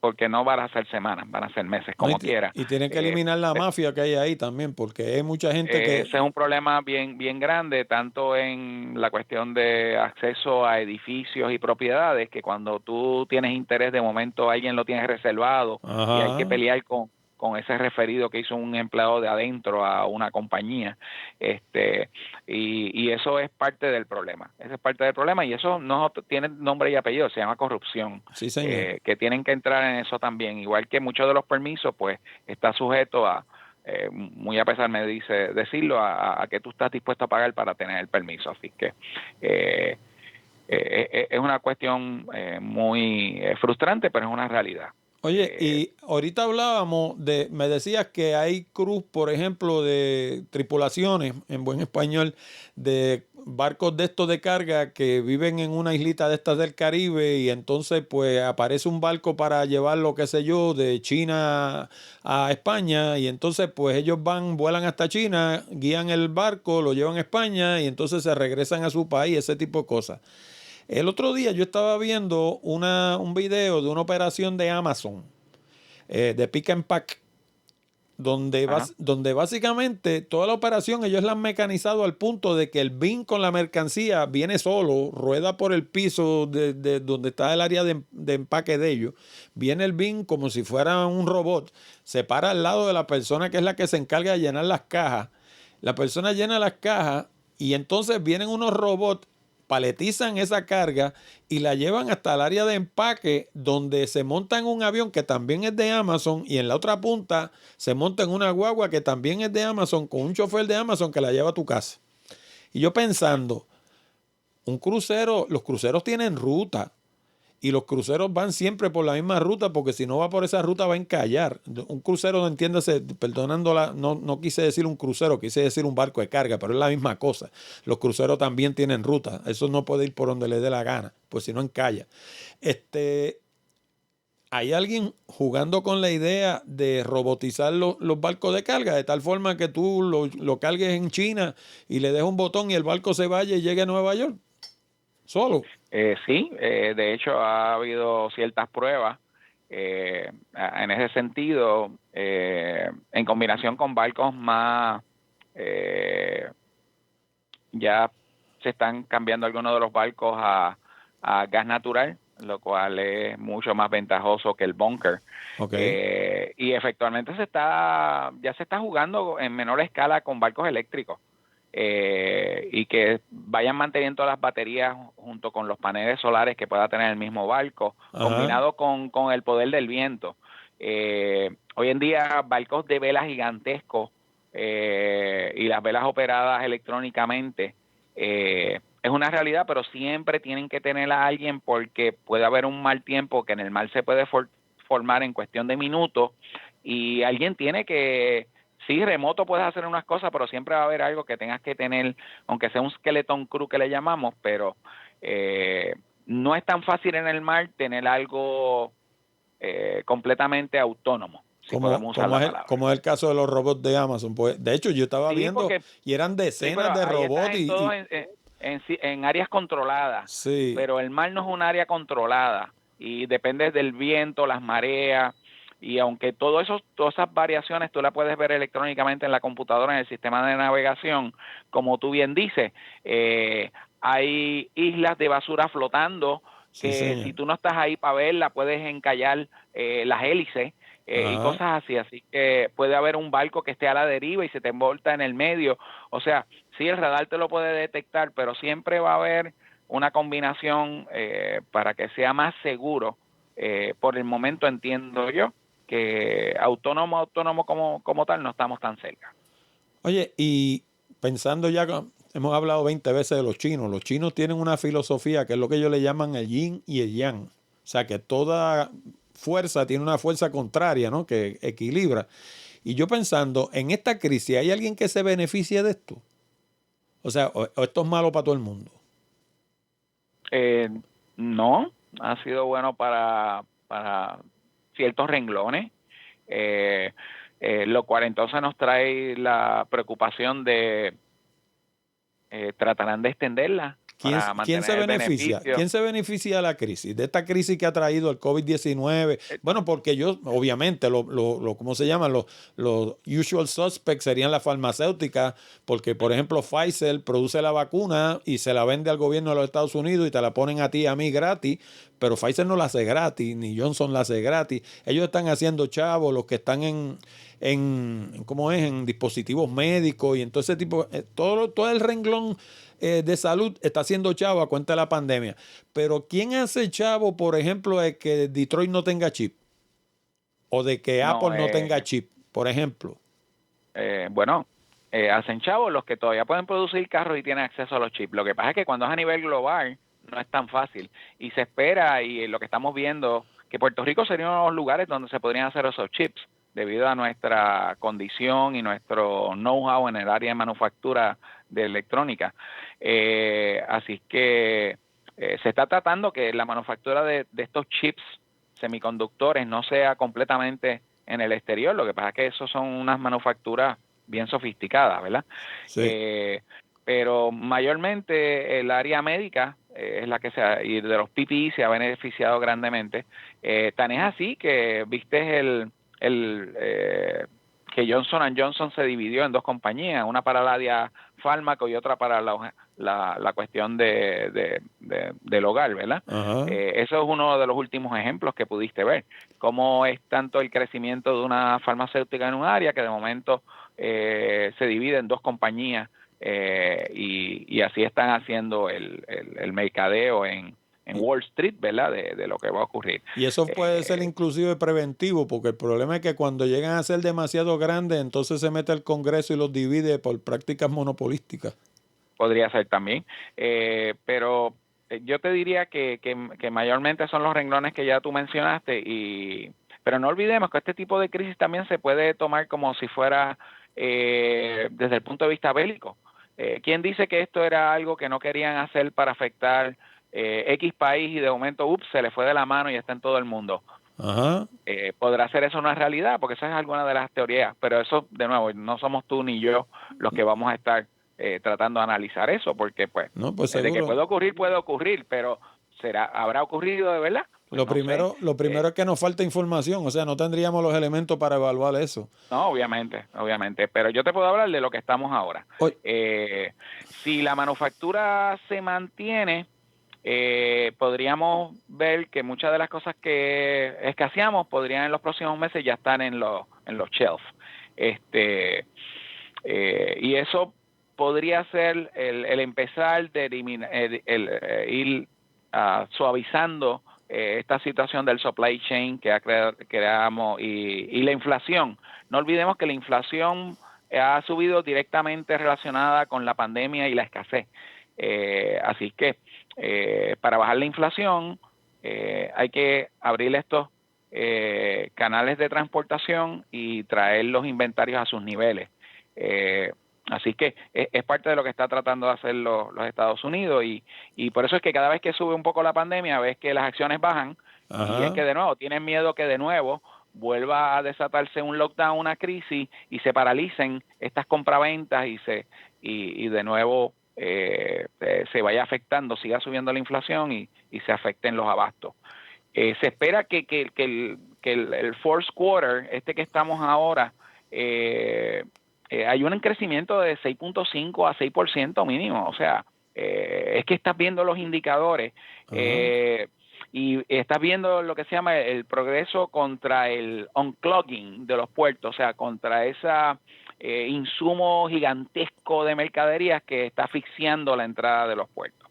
porque no van a ser semanas, van a ser meses, como quiera. Y tienen que eliminar la mafia que hay ahí también, porque hay mucha gente que... Ese es un problema bien grande, tanto en la cuestión de acceso a edificios y propiedades, que cuando tú tienes interés, de momento alguien lo tiene reservado y hay que pelear con ese referido que hizo un empleado de adentro a una compañía. Y eso es parte del problema. Eso es parte del problema y eso no tiene nombre y apellido, se llama corrupción. Sí, señor. Que tienen que entrar en eso también. Igual que muchos de los permisos, pues está sujeto a, muy a pesar me dice decirlo, a que tú estás dispuesto a pagar para tener el permiso. Así que es una cuestión muy frustrante, pero es una realidad. Oye, y ahorita hablábamos me decías que hay cruz, por ejemplo, de tripulaciones, en buen español, de barcos de estos de carga que viven en una islita de estas del Caribe y entonces pues aparece un barco para llevarlo, qué sé yo, de China a España y entonces pues ellos vuelan hasta China, guían el barco, lo llevan a España y entonces se regresan a su país, ese tipo de cosas. El otro día yo estaba viendo un video de una operación de Amazon, de Pick and Pack, donde básicamente toda la operación ellos la han mecanizado al punto de que el bin con la mercancía viene solo, rueda por el piso de donde está el área de empaque de ellos, viene el bin como si fuera un robot, se para al lado de la persona que es la que se encarga de llenar las cajas, la persona llena las cajas y entonces vienen unos robots, paletizan esa carga y la llevan hasta el área de empaque donde se monta en un avión que también es de Amazon y en la otra punta se monta en una guagua que también es de Amazon con un chofer de Amazon que la lleva a tu casa. Y yo pensando, un crucero, los cruceros tienen ruta y los cruceros van siempre por la misma ruta porque si no va por esa ruta va a encallar. Un crucero, no entiéndase, perdonándola, no quise decir un crucero, quise decir un barco de carga, pero es la misma cosa. Los cruceros también tienen ruta. Eso no puede ir por donde le dé la gana, pues si no encalla. Hay alguien jugando con la idea de robotizar los barcos de carga de tal forma que tú lo cargues en China y le des un botón y el barco se vaya y llegue a Nueva York solo. Sí, de hecho ha habido ciertas pruebas en ese sentido, en combinación con barcos más, ya se están cambiando algunos de los barcos a gas natural, lo cual es mucho más ventajoso que el bunker. Okay. Y efectivamente ya se está jugando en menor escala con barcos eléctricos. Y que vayan manteniendo las baterías junto con los paneles solares que pueda tener el mismo barco, combinado con el poder del viento. Hoy en día barcos de velas gigantescos y las velas operadas electrónicamente es una realidad, pero siempre tienen que tener a alguien porque puede haber un mal tiempo que en el mar se puede formar en cuestión de minutos y alguien tiene que... Sí, remoto puedes hacer unas cosas, pero siempre va a haber algo que tengas que tener, aunque sea un skeleton crew que le llamamos, pero no es tan fácil en el mar tener algo completamente autónomo, si podemos usar la palabra. Como es el caso de los robots de Amazon. Pues, de hecho, yo estaba viendo y eran decenas de robots. En áreas controladas, sí. Pero el mar no es un área controlada y depende del viento, las mareas. Y aunque todas esas variaciones tú las puedes ver electrónicamente en la computadora, en el sistema de navegación, como tú bien dices, hay islas de basura flotando Sí, que señor. si tú no estás ahí para verla, puedes encallar las hélices y Ajá. cosas así. Así que puede haber un barco que esté a la deriva y se te envolta en el medio. O sea, sí, el radar te lo puede detectar, pero siempre va a haber una combinación para que sea más seguro. Por el momento entiendo yo que autónomo como tal no estamos tan cerca. Oye, y pensando ya, hemos hablado 20 veces de los chinos tienen una filosofía que es lo que ellos le llaman el yin y el yang. O sea, que toda fuerza tiene una fuerza contraria, ¿no? Que equilibra. Y yo pensando, en esta crisis, ¿hay alguien que se beneficie de esto? O sea, o esto es malo para todo el mundo. Eh, no, ha sido bueno para ciertos renglones, eh, lo cual entonces nos trae la preocupación de tratarán de extenderla para ¿Quién se mantener el beneficia? beneficio. ¿Quién se beneficia de la crisis? De esta crisis que ha traído el COVID-19. Bueno, porque yo, obviamente, ¿cómo se llaman? Los usual suspects serían las farmacéuticas, porque, por ejemplo, Pfizer produce la vacuna y se la vende al gobierno de los Estados Unidos y te la ponen a ti y a mí gratis, pero Pfizer no la hace gratis, ni Johnson la hace gratis. Ellos están haciendo chavos, los que están ¿cómo es? En dispositivos médicos y entonces tipo, todo el renglón de salud está haciendo chavo a cuenta de la pandemia. Pero ¿quién hace chavo, por ejemplo, de que Detroit no tenga chip? O de que Apple No, no tenga chip, por ejemplo. bueno, hacen chavos los que todavía pueden producir carros y tienen acceso a los chips. Lo que pasa es que cuando es a nivel global no es tan fácil y se espera y lo que estamos viendo que Puerto Rico sería uno de los lugares donde se podrían hacer esos chips debido a nuestra condición y nuestro know-how en el área de manufactura de electrónica. Así que se está tratando que la manufactura de estos chips semiconductores no sea completamente en el exterior. Lo que pasa es que esos son unas manufacturas bien sofisticadas, ¿verdad? Sí. Eh, pero mayormente el área médica es la que y de los PPI se ha beneficiado grandemente. Tan es así que viste que Johnson & Johnson se dividió en dos compañías, una para el área fármaco y otra para la cuestión del hogar, ¿verdad? Ajá. Eso es uno de los últimos ejemplos que pudiste ver, cómo es tanto el crecimiento de una farmacéutica en un área que de momento se divide en dos compañías y así están haciendo el mercadeo en Y, Wall Street, ¿verdad? De lo que va a ocurrir. y eso puede ser Eh, inclusive preventivo, porque el problema es que cuando llegan a ser demasiado grandes, entonces se mete el Congreso y los divide por prácticas monopolísticas. Podría ser también, pero yo te diría que mayormente son los renglones que ya tú mencionaste, pero no olvidemos que este tipo de crisis también se puede tomar como si fuera desde el punto de vista bélico. ¿Quién dice que esto era algo que no querían hacer para afectar X país y de momento, se le fue de la mano y está en todo el mundo? Ajá. ¿Podrá ser eso una realidad? Porque esa es alguna de las teorías, pero eso, de nuevo, no somos tú ni yo los que vamos a estar tratando de analizar eso, porque pues, No, pues de que seguro. puede ocurrir, pero ¿habrá ocurrido de verdad? Pues no sé. Lo primero es que nos falta información, o sea, no tendríamos los elementos para evaluar eso. No, obviamente, pero yo te puedo hablar de lo que estamos ahora. Oye, Eh, si la manufactura se mantiene, podríamos ver que muchas de las cosas que escaseamos podrían en los próximos meses ya estar en los shelves. Y eso podría ser el empezar de eliminar, ir suavizando esta situación del supply chain que creamos y la inflación. No olvidemos que la inflación ha subido directamente relacionada con la pandemia y la escasez. Así que para bajar la inflación hay que abrir estos canales de transportación y traer los inventarios a sus niveles. Eh, Así que es parte de lo que está tratando de hacer los Estados Unidos y por eso es que cada vez que sube un poco la pandemia ves que las acciones bajan y es ajá. que de nuevo tienen miedo que de nuevo vuelva a desatarse un lockdown, una crisis y se paralicen estas compraventas y de nuevo se vaya afectando, siga subiendo la inflación y se afecten los abastos. Se espera que el fourth quarter, que estamos ahora, hay un crecimiento de 6.5 a 6% mínimo. O sea, es que estás viendo los indicadores y estás viendo lo que se llama el progreso contra el unclogging de los puertos, o sea, contra ese insumo gigantesco de mercaderías que está asfixiando la entrada de los puertos.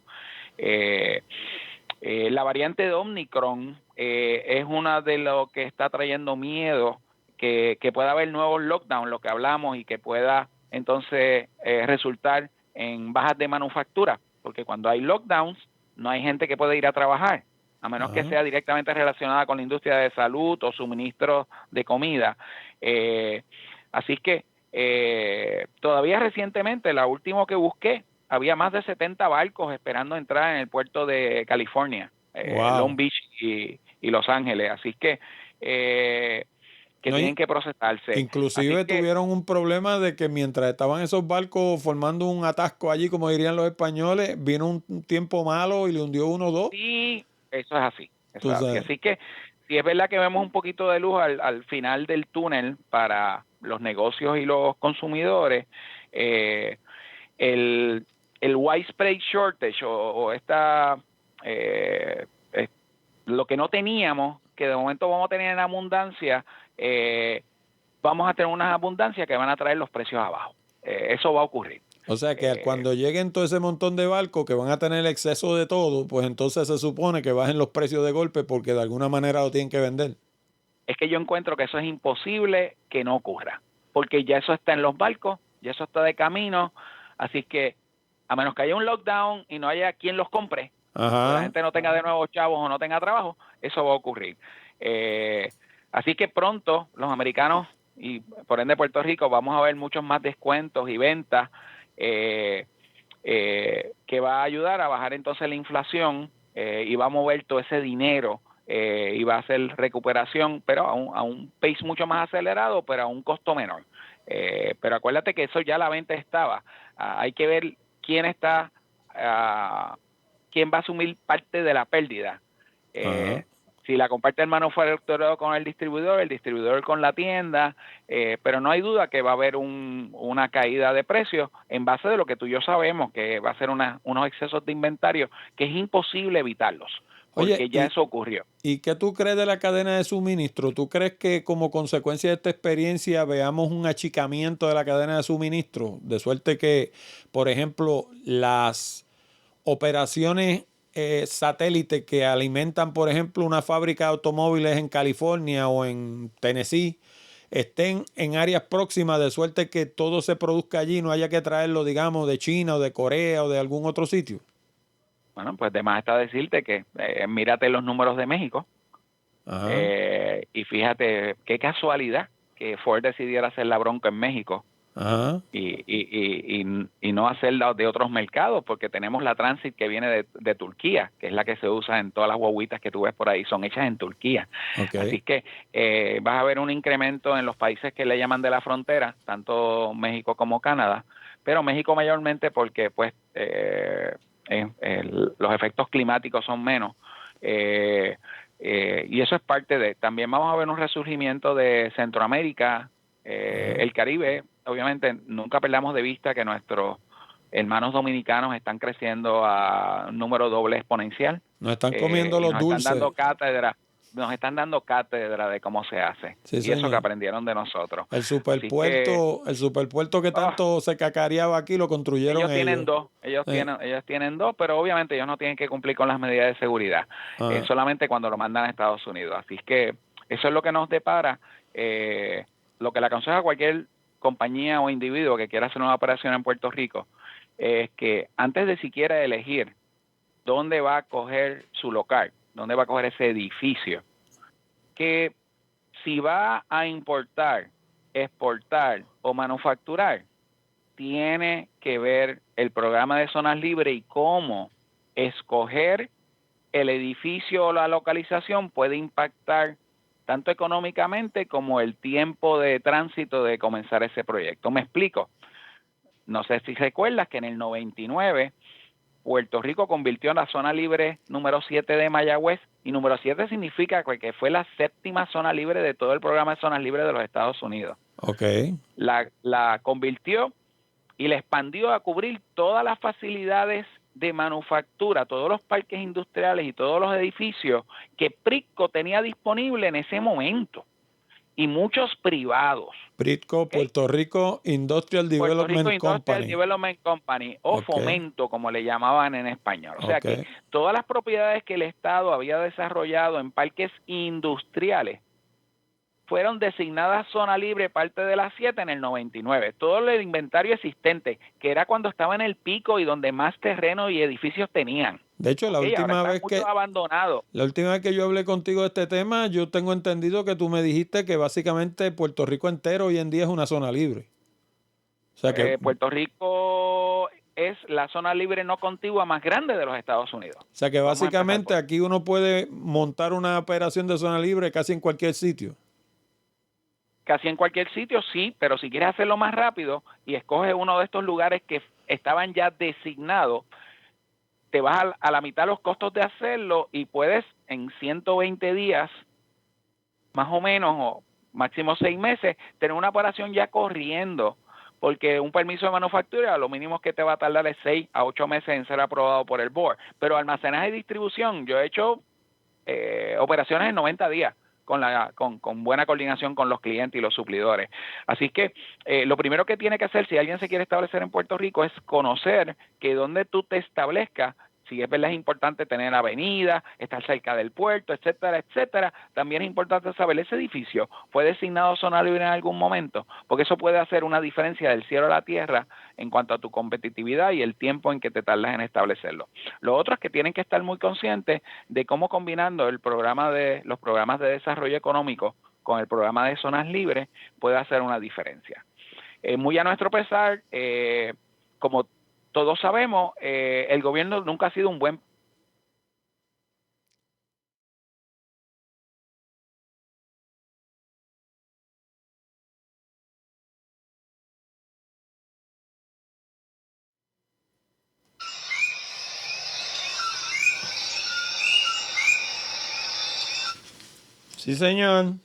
La variante de Omicron es una de lo que está trayendo miedo, que pueda haber nuevos lockdowns, lo que hablamos, y que pueda entonces resultar en bajas de manufactura, porque cuando hay lockdowns no hay gente que pueda ir a trabajar, a menos que sea directamente relacionada con la industria de salud o suministros de comida. Así que todavía recientemente, la última que busqué, había más de 70 barcos esperando entrar en el puerto de California, Long Beach y Los Ángeles. Así que tienen que procesarse. Inclusive tuvieron un problema de que mientras estaban esos barcos formando un atasco allí, como dirían los españoles, vino un tiempo malo y le hundió uno o dos. Sí, eso es así. Así que sí, es verdad que vemos un poquito de luz al final del túnel para los negocios y los consumidores. El widespread shortage o lo que no teníamos, que de momento vamos a tener en abundancia, vamos a tener unas abundancias que van a traer los precios abajo. Eso va a ocurrir. O sea que cuando lleguen todo ese montón de barcos que van a tener exceso de todo, pues entonces se supone que bajen los precios de golpe porque de alguna manera lo tienen que vender. Es que yo encuentro que eso es imposible que no ocurra, porque ya eso está en los barcos, ya eso está de camino, así que a menos que haya un lockdown y no haya quien los compre, que la gente no tenga de nuevo chavos o no tenga trabajo, eso va a ocurrir. Así que pronto los americanos y por ende Puerto Rico vamos a ver muchos más descuentos y ventas que va a ayudar a bajar entonces la inflación y va a mover todo ese dinero y va a hacer recuperación, pero a un pace mucho más acelerado, pero a un costo menor. Pero acuérdate que eso ya la venta estaba. Hay que ver quién está, quién va a asumir parte de la pérdida. Si la comparte el manufacturero con el distribuidor con la tienda, pero no hay duda que va a haber una caída de precios en base de lo que tú y yo sabemos, que va a ser unos excesos de inventario que es imposible evitarlos, porque ya eso ocurrió. ¿Y qué tú crees de la cadena de suministro? ¿Tú crees que como consecuencia de esta experiencia veamos un achicamiento de la cadena de suministro? De suerte que, por ejemplo, las operaciones satélite que alimentan, por ejemplo, una fábrica de automóviles en California o en Tennessee, estén en áreas próximas, de suerte que todo se produzca allí, no haya que traerlo, digamos, de China o de Corea o de algún otro sitio. Bueno, pues de más está decirte que mírate los números de México y fíjate qué casualidad que Ford decidiera hacer la bronca en México. Y no hacerla de otros mercados, porque tenemos la Transit que viene de Turquía, que es la que se usa en todas las guaguitas que tú ves por ahí, son hechas en Turquía. Así que vas a ver un incremento en los países que le llaman de la frontera, tanto México como Canadá, pero México mayormente porque pues los efectos climáticos son menos. Y eso es parte de. También vamos a ver un resurgimiento de Centroamérica, el Caribe. Obviamente nunca perdamos de vista que nuestros hermanos dominicanos están creciendo a un número doble exponencial. Nos están comiendo los dulces. Nos están dando cátedra de cómo se hace. Sí, y señor. Eso que aprendieron de nosotros. El superpuerto que tanto se cacareaba aquí lo construyeron ellos. Ellos tienen dos, pero obviamente ellos no tienen que cumplir con las medidas de seguridad. Solamente cuando lo mandan a Estados Unidos. Así que eso es lo que nos depara. Lo que le aconseja a cualquier compañía o individuo que quiera hacer una operación en Puerto Rico es que antes de siquiera elegir dónde va a coger su local, dónde va a coger ese edificio, que si va a importar, exportar o manufacturar, tiene que ver el programa de zonas libres y cómo escoger el edificio o la localización puede impactar tanto económicamente como el tiempo de tránsito de comenzar ese proyecto. Me explico. No sé si recuerdas que en el 99 Puerto Rico convirtió en la zona libre número 7 de Mayagüez, y número 7 significa que fue la 7ª zona libre de todo el programa de zonas libres de los Estados Unidos. Okay. La convirtió y la expandió a cubrir todas las facilidades de manufactura, todos los parques industriales y todos los edificios que PRITCO tenía disponible en ese momento, y muchos privados. PRITCO, ¿Okay? Puerto Rico Industrial Puerto Rico Development Industrial Company. Development Company, o Okay. Fomento, como le llamaban en español. O sea Okay. que todas las propiedades que el Estado había desarrollado en parques industriales fueron designadas zona libre, parte de las 7 en el 99. Todo el inventario existente, que era cuando estaba en el pico y donde más terreno y edificios tenían. De hecho, Ahora están muchos abandonados. La última vez que yo hablé contigo de este tema, yo tengo entendido que tú me dijiste que básicamente Puerto Rico entero hoy en día es una zona libre. O sea que Puerto Rico es la zona libre no contigua más grande de los Estados Unidos. O sea que básicamente aquí uno puede montar una operación de zona libre casi en cualquier sitio. Casi en cualquier sitio, sí, pero si quieres hacerlo más rápido y escoges uno de estos lugares que estaban ya designados, te vas a la mitad de los costos de hacerlo y puedes en 120 días, más o menos, o máximo 6 meses, tener una operación ya corriendo, porque un permiso de manufactura lo mínimo que te va a tardar es 6 a 8 meses en ser aprobado por el board. Pero almacenaje y distribución, yo he hecho operaciones en 90 días. Con buena coordinación con los clientes y los suplidores. Así que lo primero que tiene que hacer si alguien se quiere establecer en Puerto Rico es conocer que donde tú te establezcas, si es verdad es importante tener avenida, estar cerca del puerto, etcétera, etcétera. También es importante saber, ese edificio fue designado zona libre en algún momento, porque eso puede hacer una diferencia del cielo a la tierra en cuanto a tu competitividad y el tiempo en que te tardas en establecerlo. Lo otro es que tienen que estar muy conscientes de cómo combinando los programas de desarrollo económico con el programa de zonas libres puede hacer una diferencia. Muy a nuestro pesar, como todos sabemos, el gobierno nunca ha sido un buen... Sí, señor.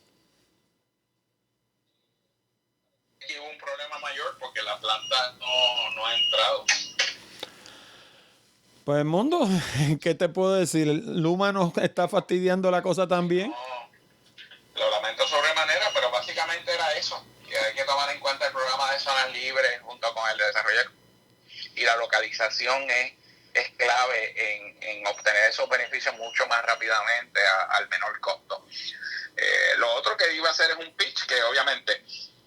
Aquí hubo un problema mayor porque la planta no ha entrado. Pues Mundo, ¿qué te puedo decir? Luma nos está fastidiando la cosa también. No, lo lamento sobremanera, pero básicamente era eso, que hay que tomar en cuenta el programa de zonas libres junto con el de desarrollo, y la localización es clave en obtener esos beneficios mucho más rápidamente al menor costo. Lo otro que iba a hacer es un pitch, que obviamente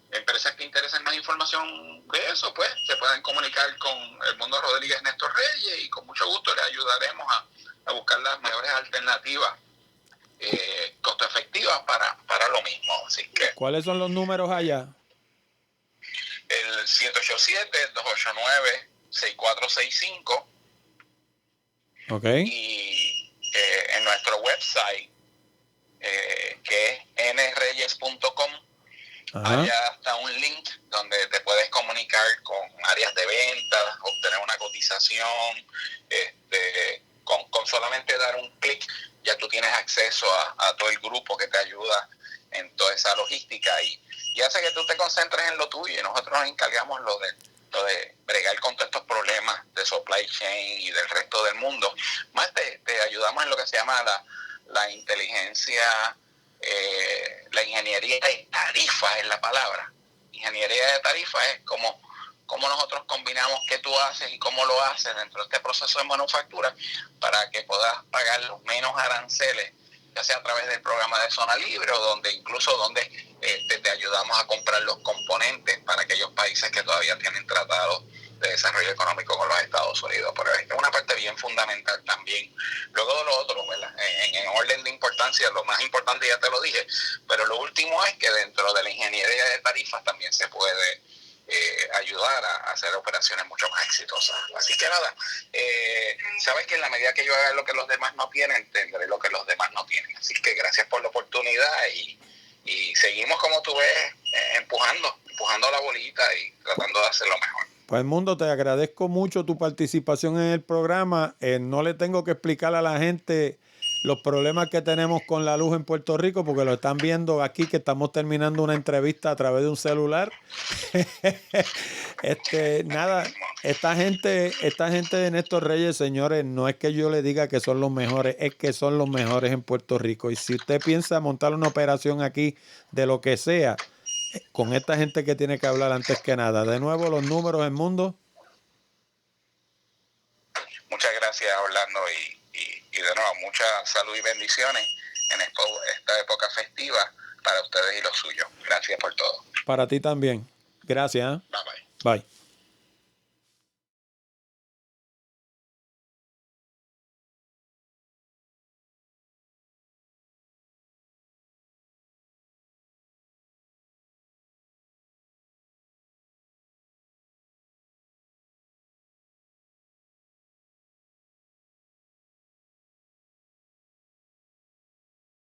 empresas que interesen más información de eso, pues se pueden comunicar con Edmundo Rodríguez Néstor Reyes, y con mucho gusto les ayudaremos a buscar las mejores alternativas costo efectivas para lo mismo. Así que ¿Cuáles son los números allá? el 787-289-6465. Okay. Y en nuestro website, que es nreyes.com, allá está un link donde te puedes comunicar con áreas de ventas, obtener una cotización. Con solamente dar un clic ya tú tienes acceso a todo el grupo que te ayuda en toda esa logística, y hace que tú te concentres en lo tuyo, y nosotros nos encargamos lo de bregar con todos estos problemas de supply chain y del resto del mundo. Más te ayudamos en lo que se llama la inteligencia, la ingeniería de tarifas es la palabra. Ingeniería de tarifas es cómo nosotros combinamos qué tú haces y cómo lo haces dentro de este proceso de manufactura para que puedas pagar los menos aranceles, ya sea a través del programa de zona libre, o donde te ayudamos a comprar los componentes para aquellos países que todavía tienen tratados de desarrollo económico con los Estados Unidos. Pero es una parte bien fundamental también. Luego de lo otro, ¿verdad? En orden de importancia, lo más importante ya te lo dije, pero lo último es que dentro de la ingeniería de tarifas también se puede ayudar a hacer operaciones mucho más exitosas. Así que nada, sabes que en la medida que yo haga lo que los demás no tienen, tendré lo que los demás no tienen. Así que gracias por la oportunidad, y seguimos, como tú ves, empujando la bolita y tratando de hacerlo mejor. Pues Edmundo, te agradezco mucho tu participación en el programa. No le tengo que explicar a la gente los problemas que tenemos con la luz en Puerto Rico, porque lo están viendo aquí que estamos terminando una entrevista a través de un celular. Nada, esta gente de Néstor Reyes, señores, no es que yo le diga que son los mejores, es que son los mejores en Puerto Rico. Y si usted piensa montar una operación aquí de lo que sea, con esta gente que tiene que hablar antes que nada. De nuevo, los números del mundo. Muchas gracias, Orlando, y de nuevo, mucha salud y bendiciones en esta época festiva para ustedes y los suyos. Gracias por todo. Para ti también. Gracias. Bye bye. Bye.